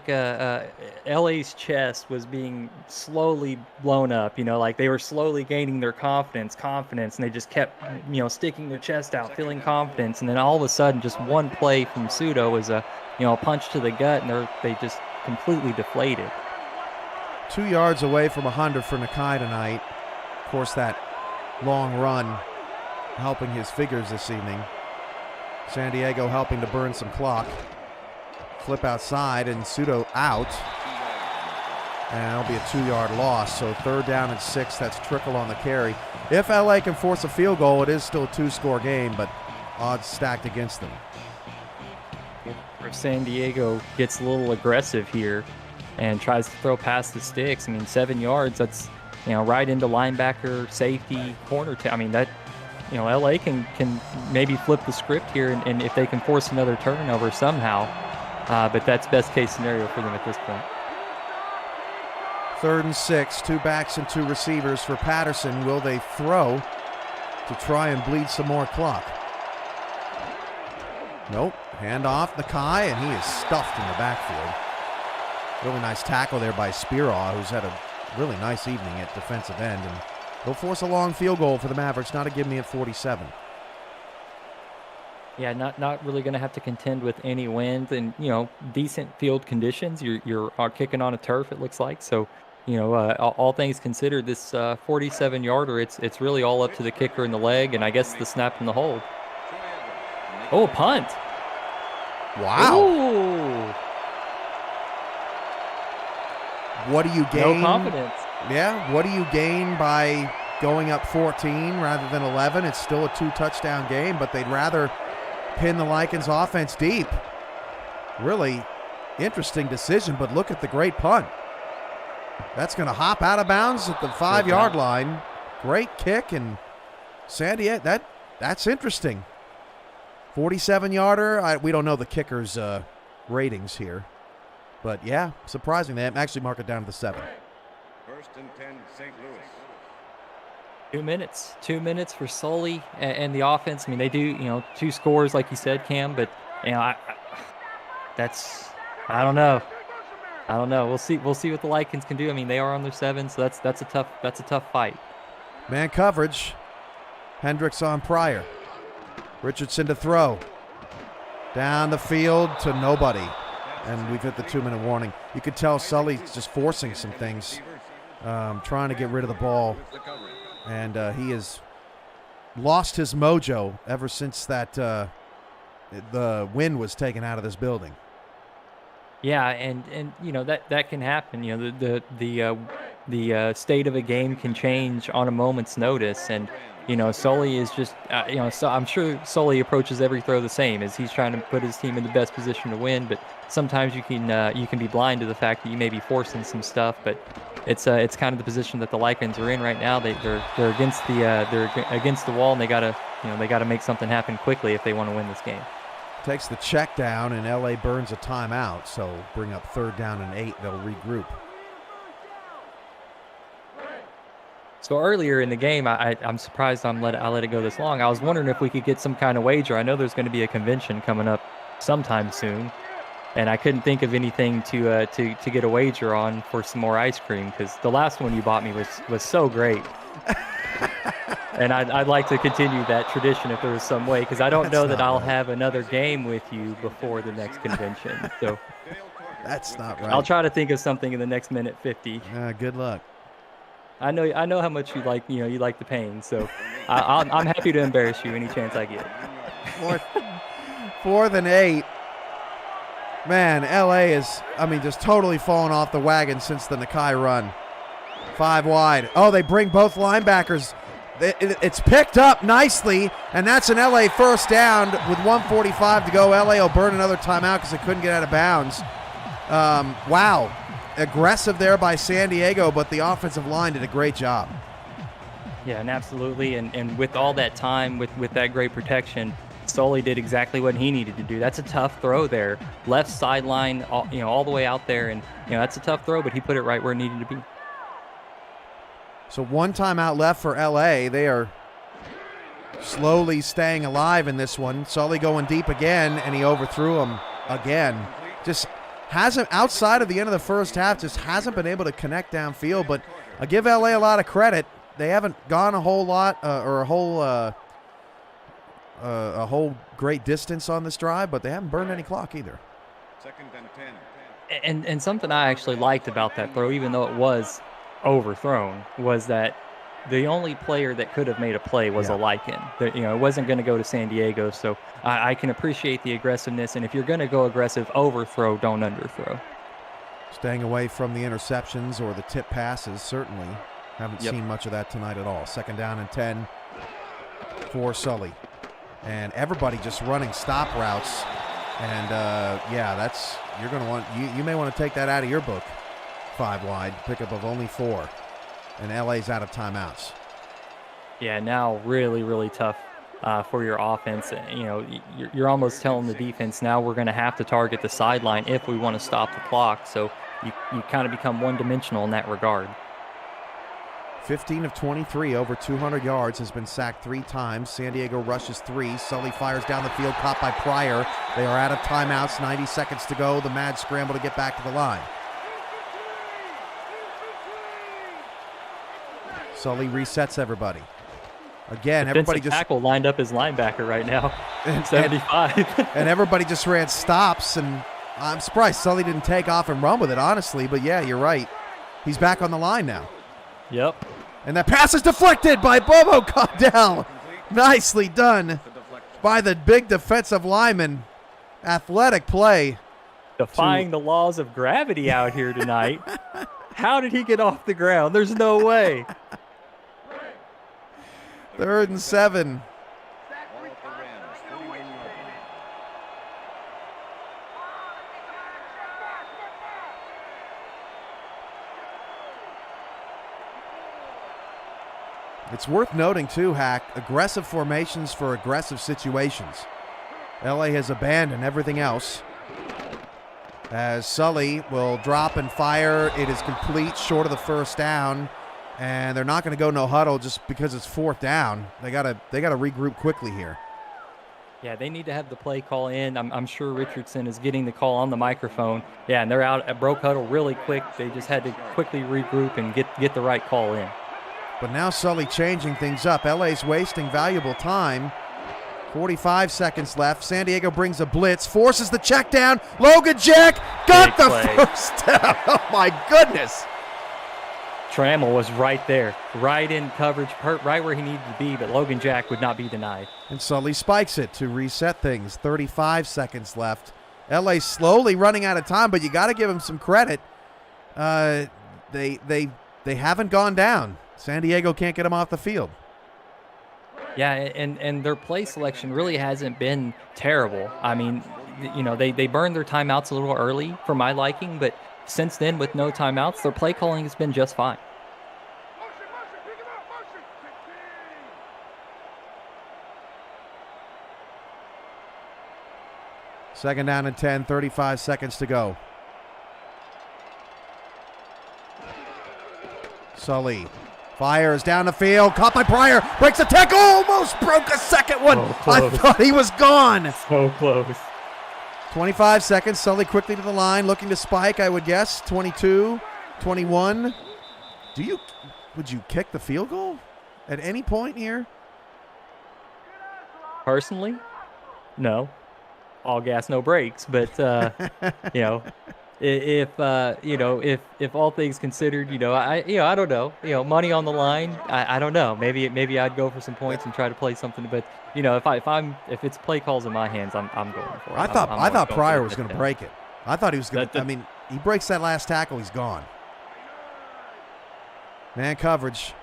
LA's chest was being slowly blown up, like they were slowly gaining their confidence, and they just kept, sticking their chest out, feeling confidence, and then all of a sudden, just one play from Pseudo was a punch to the gut, and they just completely deflated. 2 yards away from 100 for Nakai tonight. Of course, that long run helping his figures this evening. San Diego helping to burn some clock. Flip outside and Pseudo out. And that'll be a 2-yard loss. So 3rd down and 6. That's Trickle on the carry. If LA can force a field goal, it is still a 2-score game, but odds stacked against them. If San Diego gets a little aggressive here and tries to throw past the sticks, I mean, 7 yards, that's right into linebacker, safety, corner. I mean, that LA can maybe flip the script here, and if they can force another turnover somehow. But that's best case scenario for them at this point. 3rd and 6, 2 backs and 2 receivers for Patterson. Will they throw to try and bleed some more clock? Nope. Hand off Nakai, and he is stuffed in the backfield. Really nice tackle there by Spiraw, who's had a really nice evening at defensive end. And he'll force a long field goal for the Mavericks, not a give me at 47. Yeah, not really going to have to contend with any wind and, decent field conditions. You're kicking on a turf, it looks like. So, all things considered, this 47-yarder, it's really all up to the kicker in the leg and I guess the snap and the hold. Oh, punt. Wow. Ooh. What do you gain? No confidence. Yeah, what do you gain by going up 14 rather than 11? It's still a 2-touchdown game, but they'd rather pin the Lickens offense deep. Really interesting decision, but look at the great punt. That's going to hop out of bounds at the 5-yard line. Great kick, and San Diego, that's interesting. 47-yarder. We don't know the kicker's ratings here. But, yeah, surprising. They actually mark it down to the 7. 1st and 10, St. Louis. 2 minutes. 2 minutes for Sully and the offense. I mean, they do, 2 scores, like you said, Cam. But, I don't know. We'll see what the Lickens can do. I mean, they are on their 7, so that's a tough fight. Man coverage. Hendricks on Pryor. Richardson to throw. Down the field to nobody. And we've hit the 2-minute warning. You could tell Sully's just forcing some things, trying to get rid of the ball. And he has lost his mojo ever since that the wind was taken out of this building. Yeah, and that can happen. The state of a game can change on a moment's notice, and Sully is just so I'm sure Sully approaches every throw the same as he's trying to put his team in the best position to win. But sometimes you can be blind to the fact that you may be forcing some stuff. But it's kind of the position that the Lickens are in right now. They're against the wall, and they gotta make something happen quickly if they want to win this game. Takes the check down, and LA burns a timeout, so bring up 3rd down and 8. They'll regroup. So earlier in the game, I'm surprised I let it go this long. I was wondering if we could get some kind of wager. I know there's going to be a convention coming up sometime soon, and I couldn't think of anything to get a wager on for some more ice cream because the last one you bought me was so great. And I'd like to continue that tradition if there was some way, because I don't know that I'll have another game with you before the next convention. So That's not right. I'll try to think of something in the next minute 50. Good luck. I know how much you like the pain. So I'm happy to embarrass you any chance I get. Fourth and 8. Man, LA is, just totally fallen off the wagon since the Nakai run. 5 wide. Oh, they bring both linebackers. It's picked up nicely, and that's an LA first down with 1:45 to go. LA will burn another timeout because they couldn't get out of bounds. Wow. Aggressive there by San Diego, but the offensive line did a great job. Yeah, and absolutely. And with all that time, with that great protection, Sully did exactly what he needed to do. That's a tough throw there. Left sideline, all the way out there, and that's a tough throw, but he put it right where it needed to be. So 1 timeout left for LA. They are slowly staying alive in this one. Sully going deep again, and he overthrew him again. Just hasn't, outside of the end of the first half, just hasn't been able to connect downfield. But I give LA a lot of credit. They haven't gone a whole lot or a whole great distance on this drive, but they haven't burned any clock either. 2nd and 10. And something I actually liked about that throw, even though it was overthrown, was that the only player that could have made a play was a Licken. It wasn't going to go to San Diego, so I can appreciate the aggressiveness. And if you're going to go aggressive, overthrow, don't underthrow. Staying away from the interceptions or the tip passes, certainly. Haven't seen much of that tonight at all. 2nd down and 10 for Sully. And everybody just running stop routes. And, that's, you're going to want, you may want to take that out of your book. 5 wide, pickup of only 4. And LA's out of timeouts. Yeah, now really, really tough for your offense. You're almost telling the defense now we're going to have to target the sideline if we want to stop the clock. So you kind of become one-dimensional in that regard. 15 of 23, over 200 yards, has been sacked 3 times. San Diego rushes 3. Sully fires down the field, caught by Pryor. They are out of timeouts, 90 seconds to go. The mad scramble to get back to the line. Sully resets everybody. Again, everybody just tackle lined up his linebacker right now. 75. And everybody just ran stops, and I'm surprised Sully didn't take off and run with it, honestly. But yeah, you're right. He's back on the line now. Yep. And that pass is deflected by Bobo Caudell. Nicely done by the big defensive lineman. Athletic play. Defying the laws of gravity out here tonight. How did he get off the ground? There's no way. 3rd and 7. It's worth noting, too, Hack, aggressive formations for aggressive situations. LA has abandoned everything else. As Sully will drop and fire. It is complete, short of the first down. And they're not going to go no huddle just because it's 4th down. They gotta regroup quickly here. Yeah, they need to have the play call in. I'm sure Richardson is getting the call on the microphone. Yeah, and they're out at broke huddle really quick. They just had to quickly regroup and get the right call in. But now Sully changing things up. LA's wasting valuable time. 45 seconds left. San Diego brings a blitz, forces the check down. Logan Jack got the first down. Oh, my goodness. Trammell was right there, right in coverage, right where he needed to be, but Logan Jack would not be denied. And Sully spikes it to reset things. 35 seconds left. LA slowly running out of time, but you got to give them some credit. They haven't gone down. San Diego can't get them off the field. Yeah, and their play selection really hasn't been terrible. I mean, they burned their timeouts a little early for my liking, but since then, with no timeouts, their play calling has been just fine. Second down and 10, 35 seconds to go. Sully Fires down the field. Caught by Pryor. Breaks a tackle. Almost broke a second one. Oh, I close. thought he was gone. So close. 25 seconds. Sully quickly to the line. Looking to spike, I would guess. 22, 21. Would you kick the field goal at any point here? Personally, no. All gas, no brakes. But you know, if all things considered, I don't know. Money on the line. I don't know. Maybe I'd go for some points and try to play something. But if it's play calls in my hands, I'm going for it. I thought Pryor was going to break. break it. I thought he was going to. I mean, he breaks that last tackle, he's gone. Man coverage.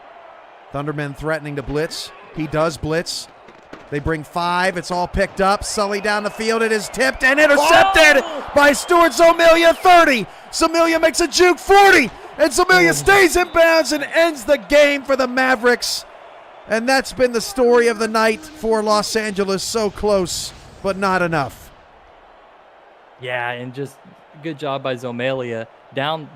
Thundermen threatening to blitz. He does blitz. They bring 5. It's all picked up. Sully down the field. It is tipped and intercepted by Stuart Zomilia. 30. Zomilia makes a juke. 40. And Zomilia stays in bounds and ends the game for the Mavericks. And that's been the story of the night for Los Angeles. So close, but not enough. Yeah, and just good job by Zomilia. Down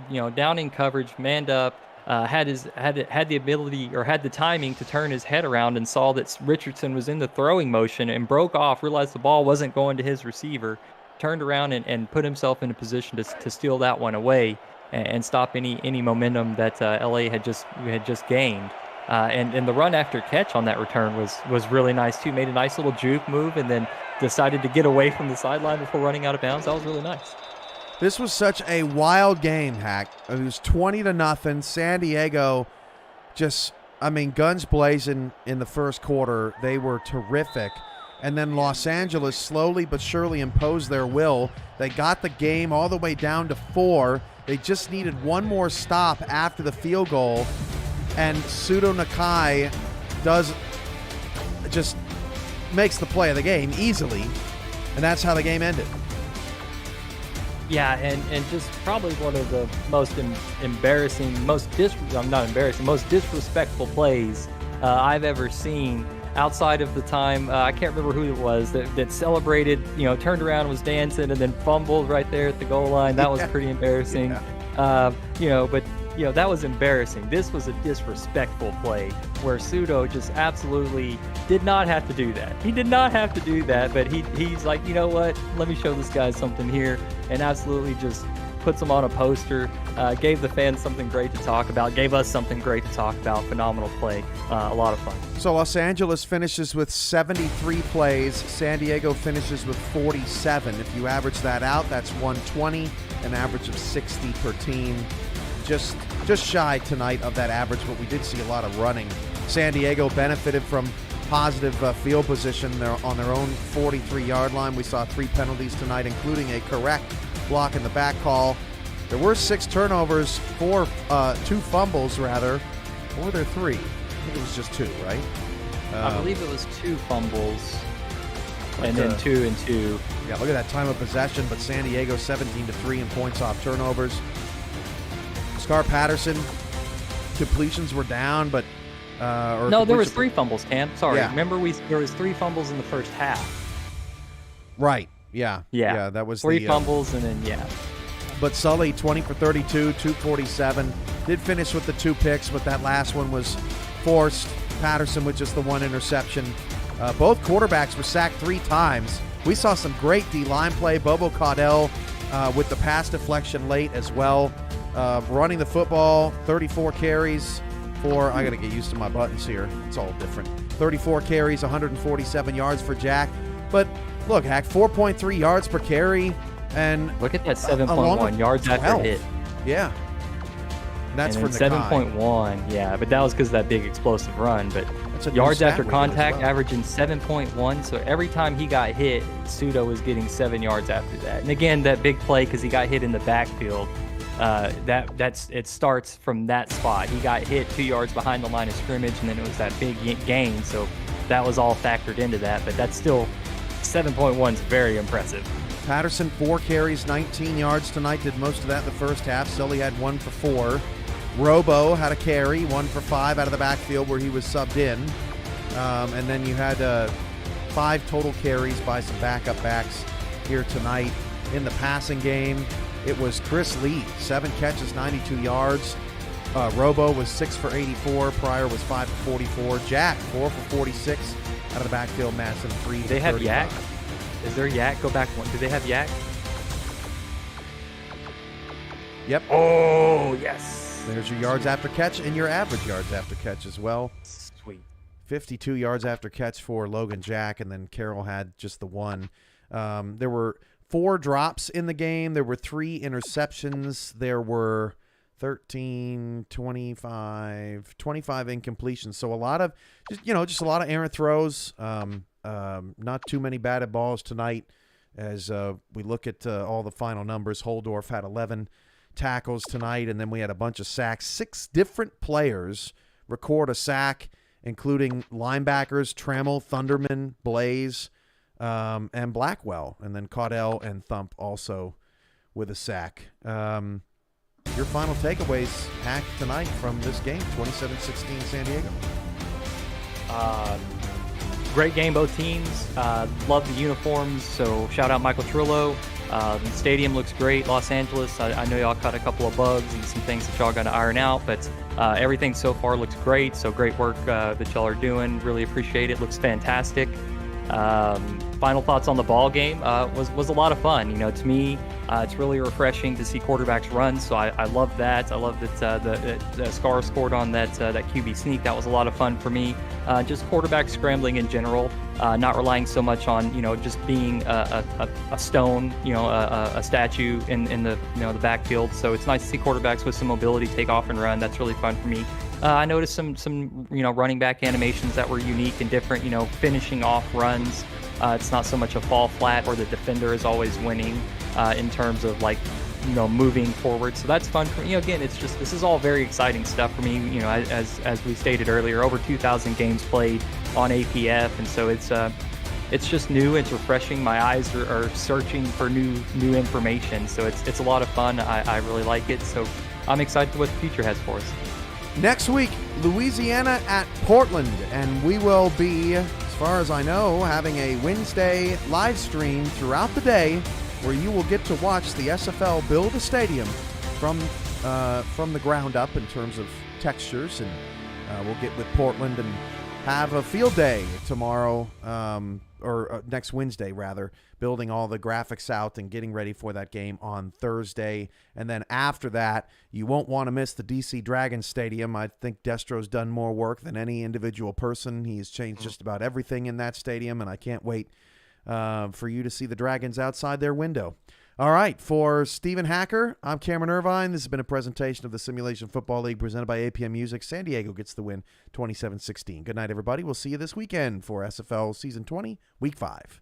in coverage, manned up. Had the ability or had the timing to turn his head around and saw that Richardson was in the throwing motion and broke off, realized the ball wasn't going to his receiver, turned around and put himself in a position to steal that one away and stop any momentum that LA had just gained. And the run after catch on that return was really nice too. Made a nice little juke move and then decided to get away from the sideline before running out of bounds. That was really nice. This was such a wild game, Hack. It was 20-0. San Diego guns blazing in the first quarter. They were terrific. And then Los Angeles slowly but surely imposed their will. They got the game all the way down to 4. They just needed one more stop after the field goal. And Pseudo Nakai just makes the play of the game easily. And that's how the game ended. Yeah, and just probably one of the most most disrespectful plays I've ever seen outside of the time, I can't remember who it was, that celebrated, turned around and was dancing and then fumbled right there at the goal line. That was pretty embarrassing. That was embarrassing. This was a disrespectful play where Pseudo just absolutely did not have to do that. He did not have to do that, but he's like, you know what? Let me show this guy something here, and absolutely just puts him on a poster, gave the fans something great to talk about, gave us something great to talk about. Phenomenal play. A lot of fun. So Los Angeles finishes with 73 plays. San Diego finishes with 47. If you average that out, that's 120, an average of 60 per team. Just shy tonight of that average, but we did see a lot of running. San Diego benefited from positive field position on their own 43-yard line. We saw 3 penalties tonight, including a correct block in the back call. There were 6 turnovers, 2 fumbles rather, or were there 3? I think it was just 2, right? I believe it was 2 fumbles, and then 2 and 2. Yeah, look at that time of possession, but San Diego 17-3 in points off turnovers. Scar Patterson, completions were down, but no, there was 3 fumbles, Cam. Sorry, yeah. Remember there was 3 fumbles in the first half. Right. Yeah. That was 3 fumbles, and then But Sully 20 for 32, 247. Did finish with the 2 picks, but that last one was forced. Patterson with just the 1 interception. Both quarterbacks were sacked 3 times. We saw some great D-line play. Bobo Caudell with the pass deflection late as well. Running the football, 34 carries for, I got to get used to my buttons here. It's all different. 34 carries, 147 yards for Jack. But look, Hack, 4.3 yards per carry. And look at that 7.1 yards 12. After hit. Yeah. That's and for 7.1. Yeah, but that was because of that big explosive run. But yards after contact, averaging 7.1. So every time he got hit, Pseudo was getting 7 yards after that. And again, that big play because he got hit in the backfield. It starts from that spot. He got hit 2 yards behind the line of scrimmage, and then it was that big gain. So that was all factored into that. But that's still 7.1 is very impressive. Patterson 4 carries, 19 yards tonight. Did most of that in the first half. Sully had 1 for 4. Robo had a carry, 1 for 5 out of the backfield where he was subbed in. And then you had 5 total carries by some backup backs here tonight. In the passing game, it was Chris Lee, 7 catches, 92 yards. Robo was 6 for 84. Pryor was 5 for 44. Jack, 4 for 46 out of the backfield. Madison, 3 Do for they have 35. Yak? Is there Yak? Go back one. Do they have Yak? Yep. Oh, yes. There's your yards after catch and your average yards after catch as well. Sweet. 52 yards after catch for Logan Jack, and then Carroll had just the one. There were 4 drops in the game. There were 3 interceptions. There were 13, 25 incompletions. So a lot of, just a lot of errant throws. Not too many batted balls tonight as we look at all the final numbers. Holdorf had 11 tackles tonight, and then we had a bunch of sacks. 6 different players record a sack, including linebackers, Trammell, Thunderman, Blaze, and Blackwell, and then Caudell and Thump also with a sack. Your final takeaways, Hack, tonight from this game, 27-16 San Diego. Great game, both teams. Love the uniforms, so shout out Michael Trillo. The stadium looks great. Los Angeles, I know y'all caught a couple of bugs and some things that y'all got to iron out, but everything so far looks great. So great work that y'all are doing. Really appreciate it. Looks fantastic. Final thoughts on the ball game was a lot of fun. To me, it's really refreshing to see quarterbacks run. So I love that. I love that the Scar scored on that QB sneak. That was a lot of fun for me. Just quarterback scrambling in general, not relying so much on just being a stone, a statue in the the backfield. So it's nice to see quarterbacks with some mobility take off and run. That's really fun for me. I noticed some running back animations that were unique and different. Finishing off runs. It's not so much a fall flat or the defender is always winning in terms of moving forward. So that's fun for me. Again, this is all very exciting stuff for me. As we stated earlier, over 2,000 games played on APF, and so it's just new. It's refreshing. My eyes are searching for new information. So it's a lot of fun. I really like it. So I'm excited for what the future has for us. Next week, Louisiana at Portland, and we will be, as far as I know, having a Wednesday live stream throughout the day where you will get to watch the SFL build a stadium from the ground up in terms of textures, and we'll get with Portland and have a field day tomorrow, or next Wednesday, rather, building all the graphics out and getting ready for that game on Thursday. And then after that, you won't want to miss the DC Dragons Stadium. I think Destro's done more work than any individual person. He has changed just about everything in that stadium, and I can't wait for you to see the Dragons outside their window. All right, for Stephen Hacker, I'm Cameron Irvine. This has been a presentation of the Simulation Football League presented by APM Music. San Diego gets the win, 27-16. Good night, everybody. We'll see you this weekend for SFL Season 20, Week 5.